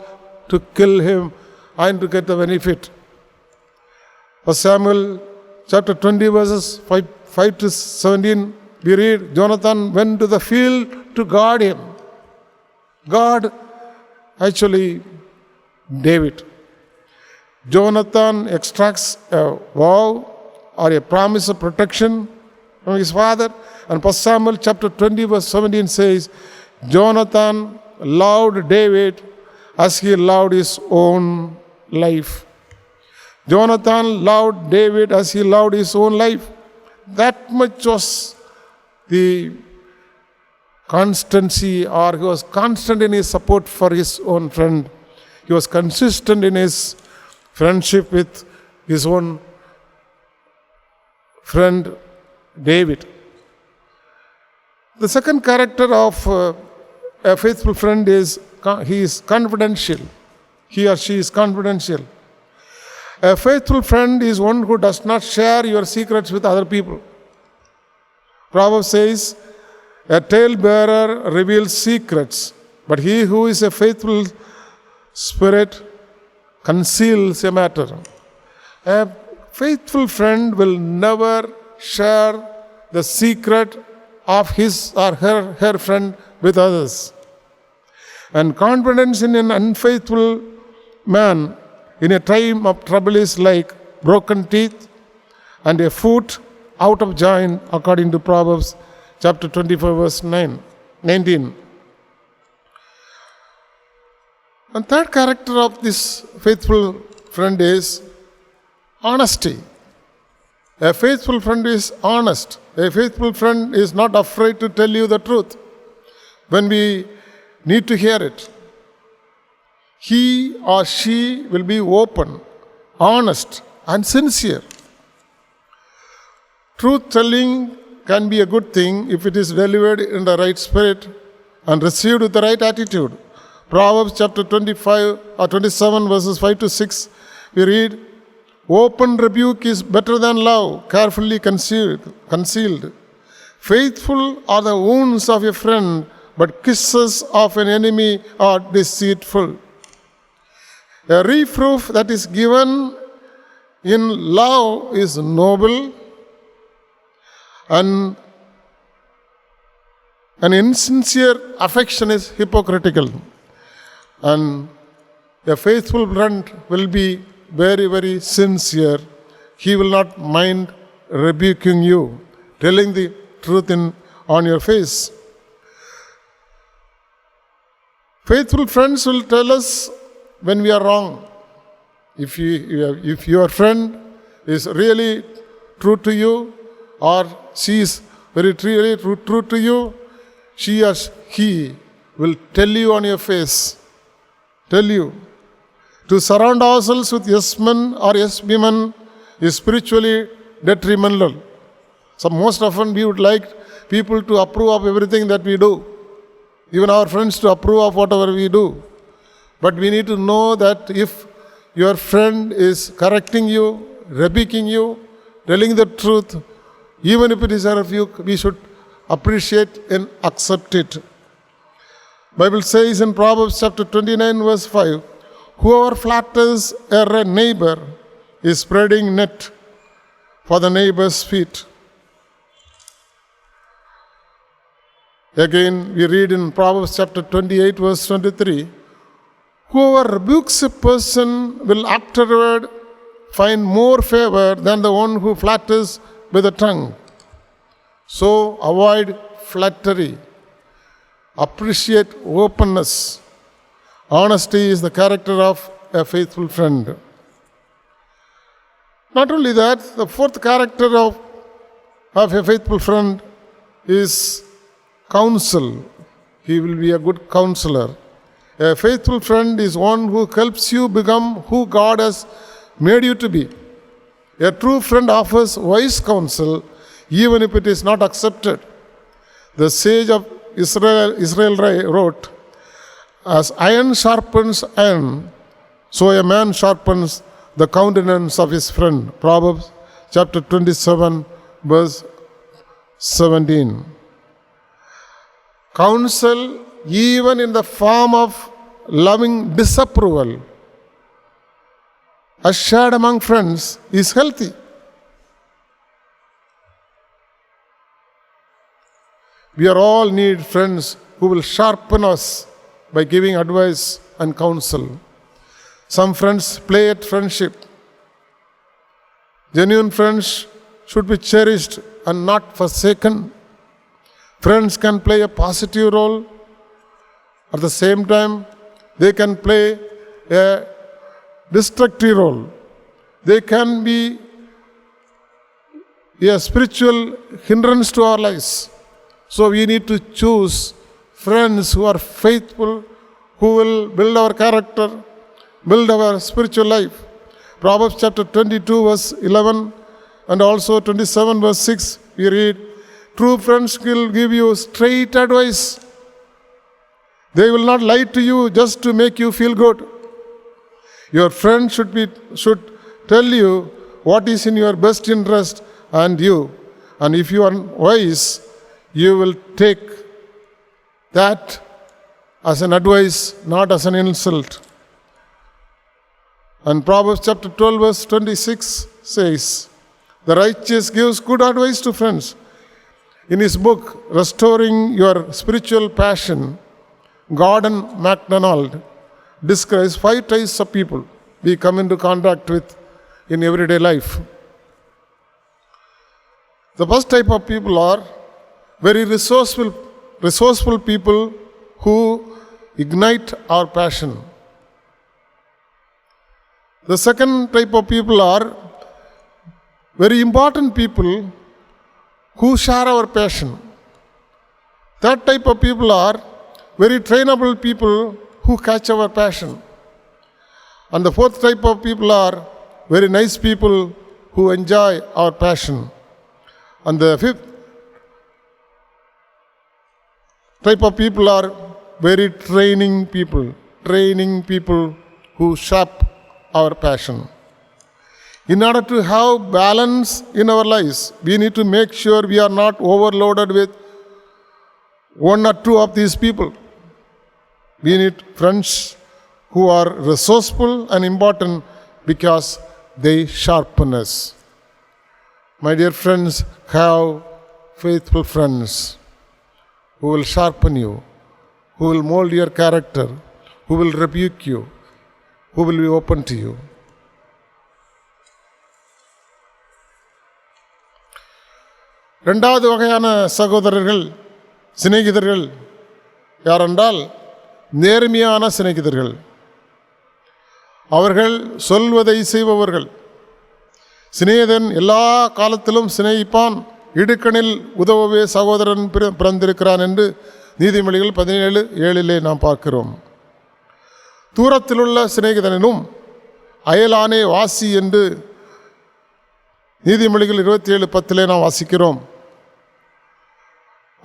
to kill him and to get the benefit. 1 Samuel chapter 20, verses 5 to 17, we read, Jonathan went to the field to guard him. God, actually, David. Jonathan extracts a vow or a promise of protection from his father. And 1 Samuel chapter 20, verse 17 says, Jonathan loved David as he loved his own life. Jonathan loved David as he loved his own life. That much was the constancy, or he was constant in his support for his own friend. He was consistent in his friendship with his own friend David. The second character of a faithful friend is he is confidential. He or she is confidential. A faithful friend is one who does not share your secrets with other people. Proverbs says, a talebearer reveals secrets, but he who is a faithful spirit conceals a matter. A faithful friend will never share the secret of his or her friend with others. And confidence in an unfaithful man in a time of trouble is like broken teeth and a foot out of joint, according to Proverbs chapter 24, verse 19. And third character of this faithful friend is honesty. A faithful friend is honest. A faithful friend is not afraid to tell you the truth when we need to hear it. He or she will be open, honest, and sincere. Truth telling can be a good thing if it is delivered in the right spirit and received with the right attitude. Proverbs chapter 25 or 27 verses 5 to 6, we read, open rebuke is better than love, carefully concealed. Faithful are the wounds of a friend, but kisses of an enemy are deceitful. A reproof that is given in love is noble, and an insincere affection is hypocritical. And a faithful friend will be very, very sincere. He will not mind rebuking you, telling the truth on your face. Faithful friends will tell us when we are wrong. If your friend is really true to you, or she is really true to you, she or he will tell you on your face. Tell you. To surround ourselves with yes men or yes women is spiritually detrimental. So most often we would like people to approve of everything that we do. even our friends to approve of whatever we do. But we need to know that if your friend is correcting you, rebuking you, telling the truth, even if it is a rebuke, we should appreciate and accept it. Bible says in Proverbs chapter 29 verse 5, whoever flatters a neighbor is spreading net for the neighbor's feet. Again, we read in Proverbs chapter 28 verse 23, whoever rebukes a person will afterward find more favor than the one who flatters with the tongue. So avoid flattery. Appreciate openness. Honesty is the character of a faithful friend. Not only that, the fourth character of a faithful friend is counsel. He will be a good counselor. A faithful friend is one who helps you become who God has made you to be. A true friend offers wise counsel even if it is not accepted. The sage of Israel wrote, as iron sharpens iron, so a man sharpens the countenance of his friend. Proverbs chapter 27 verse 17. Counsel, even in the form of loving disapproval, as shared among friends, is healthy. We are all need friends who will sharpen us by giving advice and counsel. Some friends play at friendship. Genuine friends should be cherished and not forsaken. Friends can play a positive role. At the same time, they can play a destructive role. They can be a spiritual hindrance to our lives. So we need to choose friends who are faithful, who will build our character, build our spiritual life. Proverbs chapter 22 verse 11 and also 27 verse 6 we read, true friends will give you straight advice. They will not lie to you just to make you feel good. Your friend should tell you what is in your best interest and you. And if you are wise, you will take that as an advice, not as an insult. And Proverbs chapter 12 verse 26 says, the righteous gives good advice to friends. In his book, Restoring Your Spiritual Passion, Gordon MacDonald describes 5 types of people we come into contact with in everyday life. The first type of people are very resourceful people who ignite our passion. The second type of people are very important people who share our passion. That type of people are very trainable people who catch our passion. And the fourth type of people are very nice people who enjoy our passion. And the fifth type of people are very training people who shape our passion. In order to have balance in our lives, we need to make sure we are not overloaded with one or two of these people. We need friends who are resourceful and important because they sharpen us. My dear friends, have faithful friends who will sharpen you, who will mold your character, who will rebuke you, who will be open to you. இரண்டாவது வகையான சகோதரர்கள் சிநேகிதர்கள் யாரென்றால் நேர்மையான சிநேகிதர்கள். அவர்கள் சொல்வதை செய்பவர்கள். சிநேகிதன் எல்லா காலத்திலும் சிநேகிப்பான், இடுக்கணில் உதவவே சகோதரன் பிறந்திருக்கிறான் என்று நீதிமொழிகள் 17:7 நாம் பார்க்கிறோம். தூரத்திலுள்ள சிநேகிதனும் அயலானே வாசி என்று நீதிமொழிகள் 27:10 நாம் வாசிக்கிறோம்.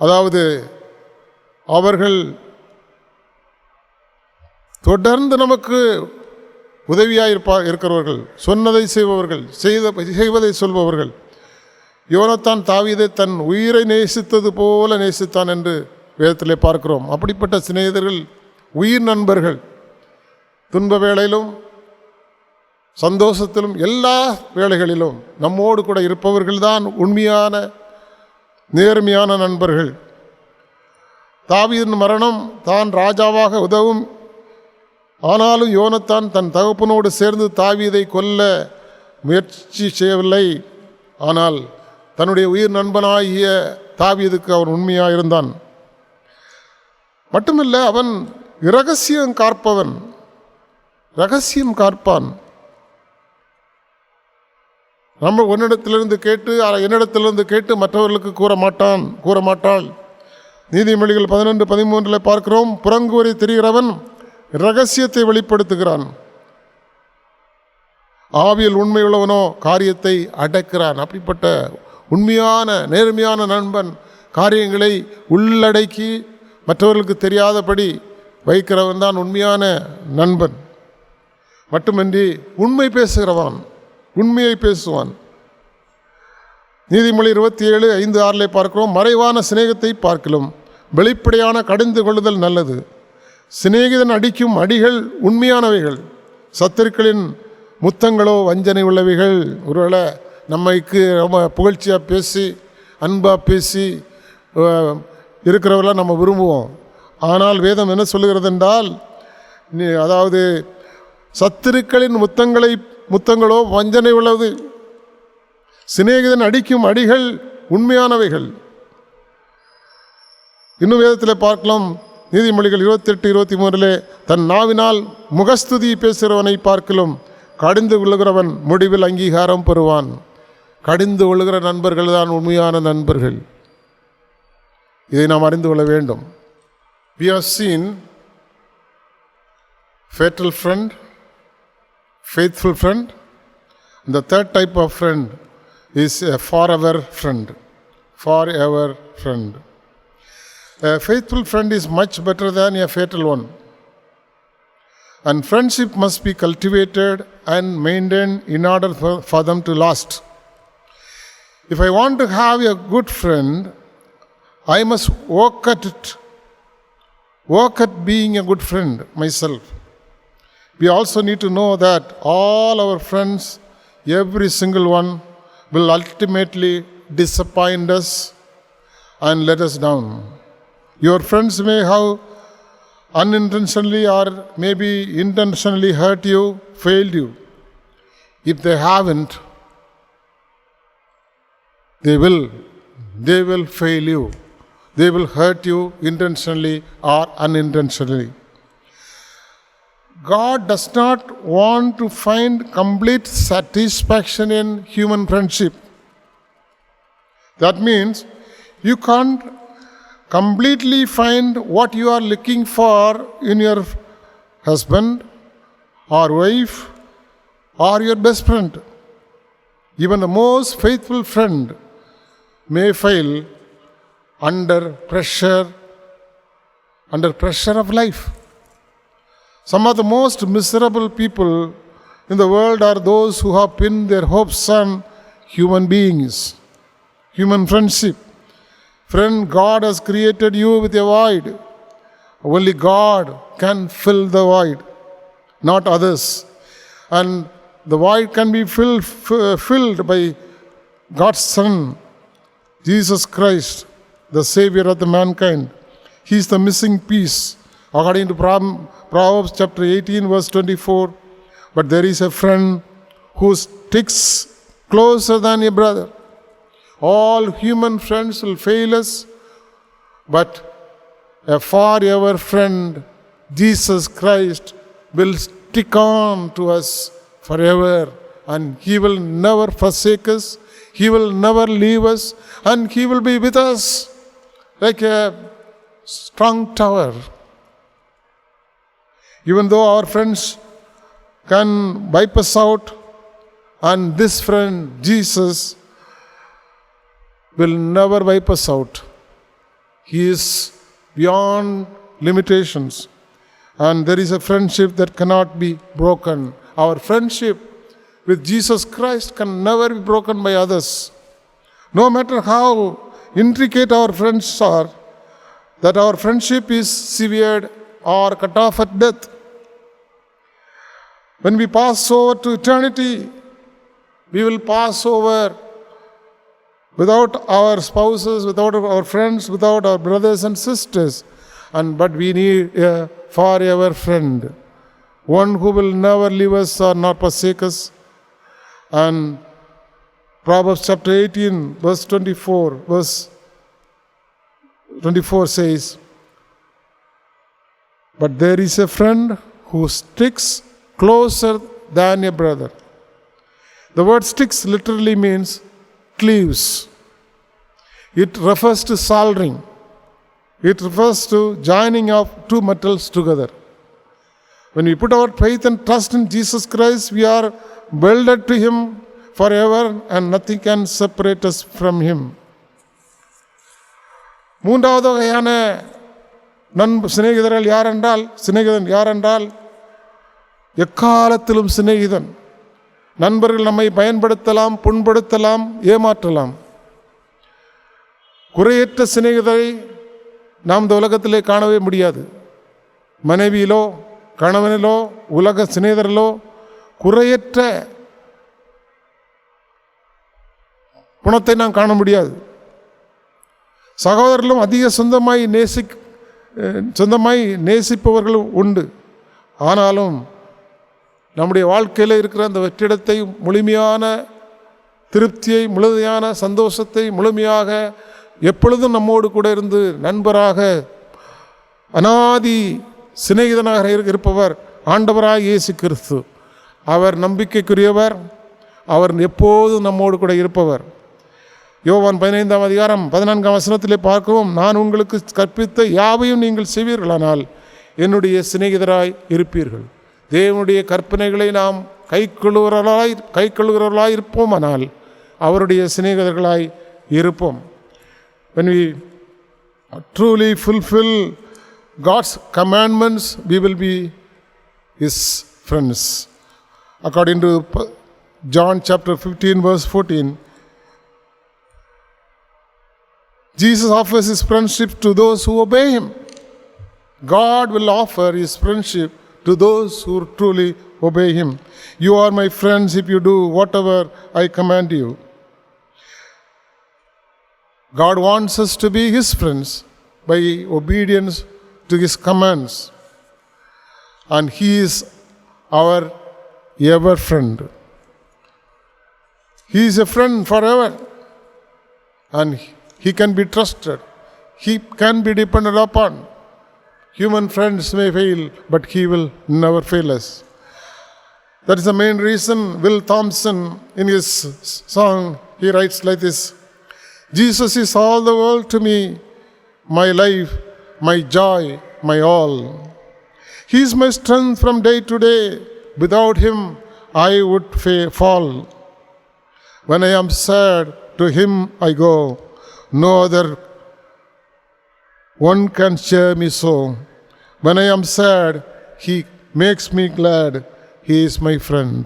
அதாவது அவர்கள் தொடர்ந்து நமக்கு உதவியாக இருக்கிறவர்கள், சொன்னதை செய்பவர்கள், செய்வதை சொல்பவர்கள். யோனத்தான் தாவீதை தன் உயிரை நேசித்தது போல நேசித்தான் என்று வேதத்திலே பார்க்கிறோம். அப்படிப்பட்ட சிநேகிதர்கள் உயிர் நண்பர்கள். துன்ப வேளையிலும் சந்தோஷத்திலும் எல்லா வேளைகளிலும் நம்மோடு கூட இருப்பவர்கள்தான் உண்மையான நேர்மையான நண்பர்கள். தாவீதின் மரணம் தான் ராஜாவாக உதவும். ஆனாலும் யோனத்தான் தன் தகப்பனோடு சேர்ந்து தாவீதை கொல்ல முயற்சி செய்யவில்லை. ஆனால் தன்னுடைய உயிர் நண்பனாகிய தாவீதுக்கு அவன் உண்மையாக இருந்தான். மட்டுமல்ல, அவன் இரகசியம் காப்பவன், ரகசியம் காப்பான். நம்ம உன்னிடத்திலிருந்து கேட்டு என்னிடத்திலிருந்து கேட்டு மற்றவர்களுக்கு கூற மாட்டாள். நீதிமொழிகள் 11:13 பார்க்கிறோம், புறங்கூறி திரிகிறவன் இரகசியத்தை வெளிப்படுத்துகிறான், ஆவியில் உண்மையுள்ளவனோ காரியத்தை அடக்கிறான். அப்படிப்பட்ட உண்மையான நேர்மையான நண்பன் காரியங்களை உள்ளடக்கி மற்றவர்களுக்கு தெரியாதபடி வைக்கிறவன் தான் உண்மையான நண்பன். மட்டுமின்றி உண்மை பேசுகிறவன், உண்மையை பேசுவான். நீதிமொழி 27:5-6 பார்க்கிறோம், மறைவான சிநேகத்தை பார்க்கலும் வெளிப்படையான கடிந்து கொள்ளுதல் நல்லது. சிநேகிதன் அடிக்கும் அடிகள் உண்மையானவைகள், சத்துருக்களின் முத்தங்களோ வஞ்சனை உள்ளவைகள். ஒருவேளை நம்மைக்கு ரொம்ப புகழ்ச்சியாக பேசி அன்பாக பேசி இருக்கிறவர்களாம் நம்ம விரும்புவோம். ஆனால் வேதம் என்ன சொல்லுகிறது என்றால், அதாவது சத்துருக்களின் முத்தங்களோ வஞ்சனை உள்ளது, சிநேகிதன் அடிக்கும் அடிகள் உண்மையானவைகள். இன்னும் வேதத்தில் பார்க்கலாம், நீதிமொழிகள் 28:23 தன் நாவினால் முகஸ்துதி பேசுகிறவனை பார்க்கலும் கடிந்து கொள்ளுகிறவன் முடிவில் அங்கீகாரம் பெறுவான். கடிந்து கொள்ளுகிற நண்பர்கள் தான் உண்மையான நண்பர்கள். இதை நாம் அறிந்து கொள்ள வேண்டும். We have seen fatal friend, faithful friend. The third type of friend is a forever friend. Forever friend. A faithful friend is much better than a fatal one. And friendship must be cultivated and maintained in order for them to last. If I want to have a good friend, I must work at it. Work at being a good friend myself. We also need to know that all our friends, every single one, will ultimately disappoint us and let us down. Your friends may have unintentionally or maybe intentionally hurt you, failed you. If they haven't, they will fail you. They will hurt you intentionally or unintentionally. God does not want to find complete satisfaction in human friendship. That means you can't completely find what you are looking for in your husband or wife or your best friend. Even the most faithful friend may fail under pressure of life. Some of the most miserable people in the world are those who have pinned their hopes on human beings, human friendship. Friend, God has created you with a void. Only God can fill the void, not others. And the void can be filled by God's Son, Jesus Christ, the Savior of the mankind. He is the missing piece. According to Proverbs chapter 18:24, but there is a friend who sticks closer than a brother. All human friends will fail us, but a forever friend, Jesus Christ, will stick on to us forever, and He will never forsake us, He will never leave us, and He will be with us like a strong tower. Even though our friends can wipe us out, and this friend, Jesus, will never wipe us out. He is beyond limitations. And there is a friendship that cannot be broken. Our friendship with Jesus Christ can never be broken by others. No matter how intricate our friends are, that our friendship is severed or cut off at death. When we pass over to eternity, we will pass over without our spouses, without our friends, without our brothers and sisters. But we need a forever friend, one who will never leave us or not forsake us. And Proverbs chapter 18, verse 24 says, "But there is a friend who sticks closer than a brother." The word sticks literally means cleaves. It refers to soldering. It refers to joining of two metals together. When we put our faith and trust in Jesus Christ, we are welded to Him forever and nothing can separate us from Him. மூன்றாவது வகையான சிநேகிதன் யாரென்றால் எக்காலத்திலும் சிநேகிதன். நண்பர்கள் நம்மை பயன்படுத்தலாம், புண்படுத்தலாம், ஏமாற்றலாம். குறையற்ற சிநேகிதரை நாம் இந்த உலகத்திலே காணவே முடியாது. மனைவியிலோ கணவனிலோ உலக சிநேகிதரிலோ குறையற்ற குணத்தை நாம் காண முடியாது. சகோதரர்களும் அதிக சொந்தமாய் நேசிப்பவர்களும் உண்டு. ஆனாலும் நம்முடைய வாழ்க்கையில் இருக்கிற அந்த வெற்றிடத்தை, முழுமையான திருப்தியை, முழுமையான சந்தோஷத்தை முழுமையாக எப்பொழுதும் நம்மோடு கூட இருந்து நண்பராக, அநாதி சிநேகிதனாக இருப்பவர் ஆண்டவராக இயேசு கிறிஸ்து. அவர் நம்பிக்கைக்குரியவர். அவர் எப்போதும் நம்மோடு கூட இருப்பவர். யோவான் 15ஆம் அதிகாரம் 14ஆம் வசனத்திலே பார்க்கவும், "நான் உங்களுக்கு கற்பித்த யாவையும் நீங்கள் செய்வீர்களானால் என்னுடைய சிநேகிதராய் இருப்பீர்கள்." தேவனுடைய கற்பனைகளை நாம் கைக்கொள்கிறவர்களாய் இருப்போமானால் அவருடைய சிநேகிதர்களாய் இருப்போம். When we truly fulfill God's commandments, we will be His friends. According to John chapter 15 verse 14, Jesus offers His friendship to those who obey Him. God will offer His friendship to those who truly obey Him. "You are my friends if you do whatever I command you." God wants us to be His friends by obedience to His commands. And He is our ever friend. He is a friend forever. And He can be trusted. He can be depended upon. Human friends may fail, but He will never fail us. That is the main reason Will Thompson, in his song, he writes like this: "Jesus is all the world to me, my life, my joy, my all. He is my strength from day to day. Without Him, I would fall. When I am sad, to Him I go. No other one can cheer me so. When I am sad, He makes me glad. He is my friend."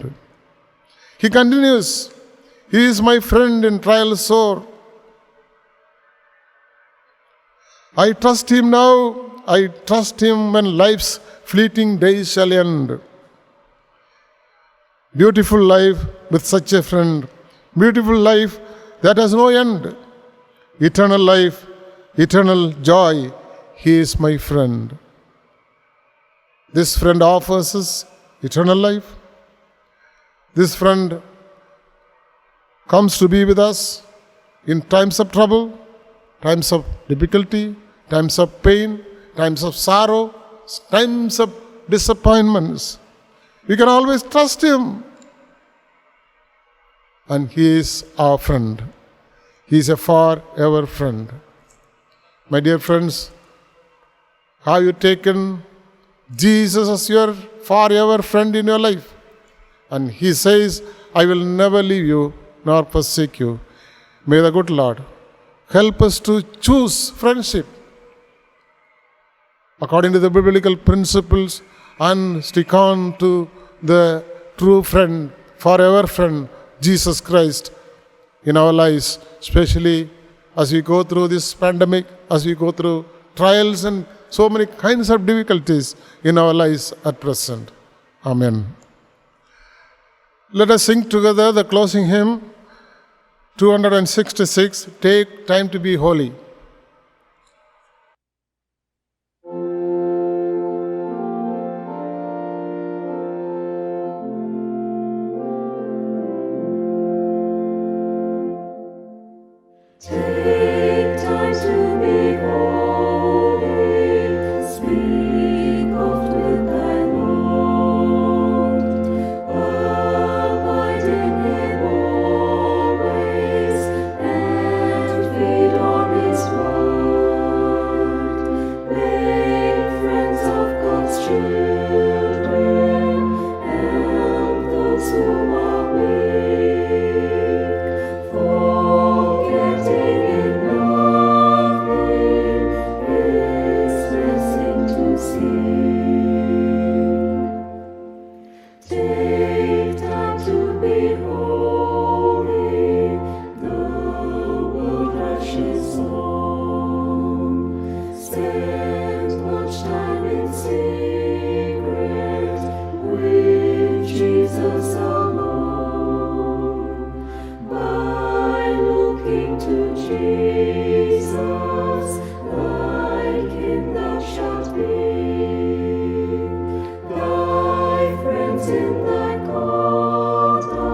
He continues, "He is my friend in trial sore. I trust Him now. I trust Him when life's fleeting days shall end." Beautiful life with such a friend. Beautiful life that has no end. Eternal life, eternal joy. He is my friend. This friend offers us eternal life. This friend comes to be with us in times of trouble, times of difficulty, times of pain, times of sorrow, times of disappointments. We can always trust Him. And He is our friend. He is a forever friend. My dear friends, have you taken Jesus as your forever friend in your life? And He says, "I will never leave you nor forsake you." May the good Lord help us to choose friendship according to the biblical principles and stick on to the true friend, forever friend, Jesus Christ in our lives, especially as we go through this pandemic, as we go through trials and so many kinds of difficulties in our lives at present. Amen. Let us sing together the closing hymn, 266, Take Time to Be Holy. Take time to be holy, speak oft with thy Lord, abide in him always, and feed on his word. Make friends of God's children, help those who are weak, forgetting in nothing his blessing to seek. Take time to be holy, the world rushes on. Spend much time in secret with Jesus alone. By looking to Jesus, like him thou shalt be. Thy friends in thy conduct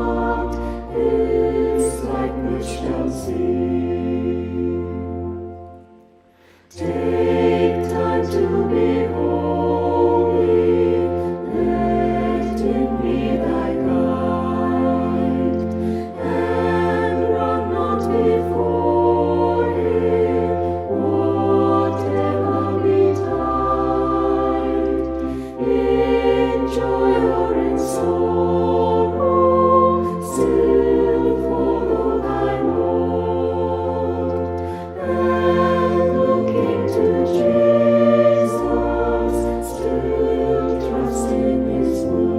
his likeness shall see. Take time to be holy, let him be thy guide, and run not before him, whatever betide. In joy or in sorrow, still follow thy Lord, and looking to Jesus, still trust in his word.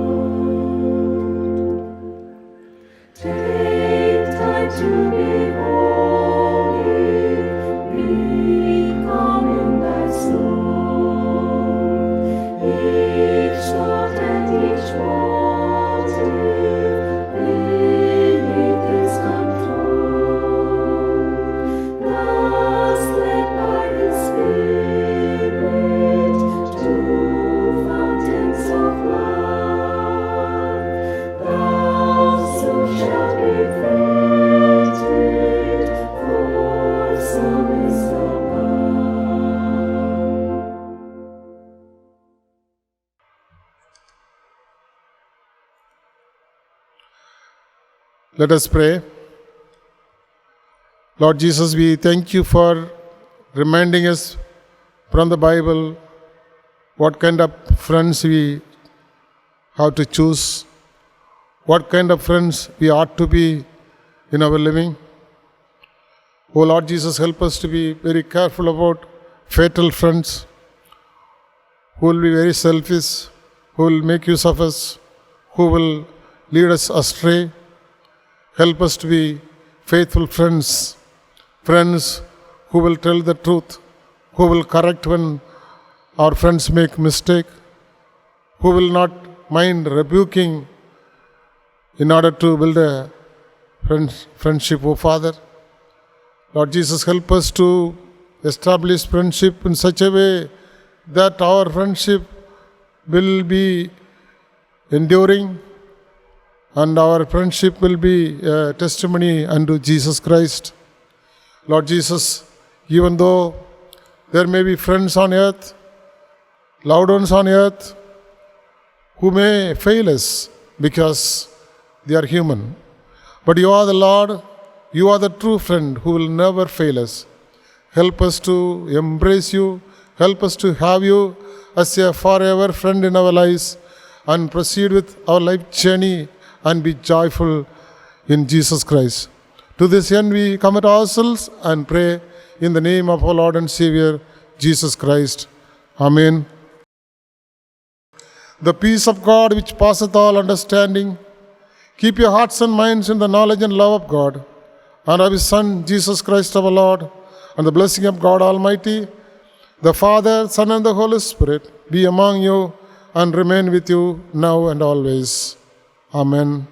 Take time to be holy, be calm in thy soul. Each thought and each motive beneath his control. Thus led by his Spirit to fountains of life, thou soon shalt be fitted for summits above. Let us pray. Lord Jesus, we thank you for reminding us from the Bible what kind of friends we have to choose, what kind of friends we ought to be in our living. Oh Lord Jesus, help us to be very careful about fatal friends who will be very selfish, who will make use of us, who will lead us astray. Help us to be faithful friends, friends who will tell the truth, who will correct when our friends make mistake, who will not mind rebuking in order to build a friendship, oh Father. Lord Jesus, help us to establish friendship in such a way that our friendship will be enduring and our friendship will be a testimony unto Jesus Christ. Lord Jesus, even though there may be friends on earth, loved ones on earth, who may fail us because they are human, but you are the Lord, you are the true friend who will never fail us. Help us to embrace you, help us to have you as a forever friend in our lives and proceed with our life journey and be joyful in Jesus Christ. To this end we commit ourselves and pray in the name of our Lord and Savior, Jesus Christ. Amen. the peace of God which passeth all understanding, keep your hearts and minds in the knowledge and love of God, and of His Son, Jesus Christ our Lord, and the blessing of God Almighty, the Father, Son, and the Holy Spirit be among you and remain with you now and always. Amen.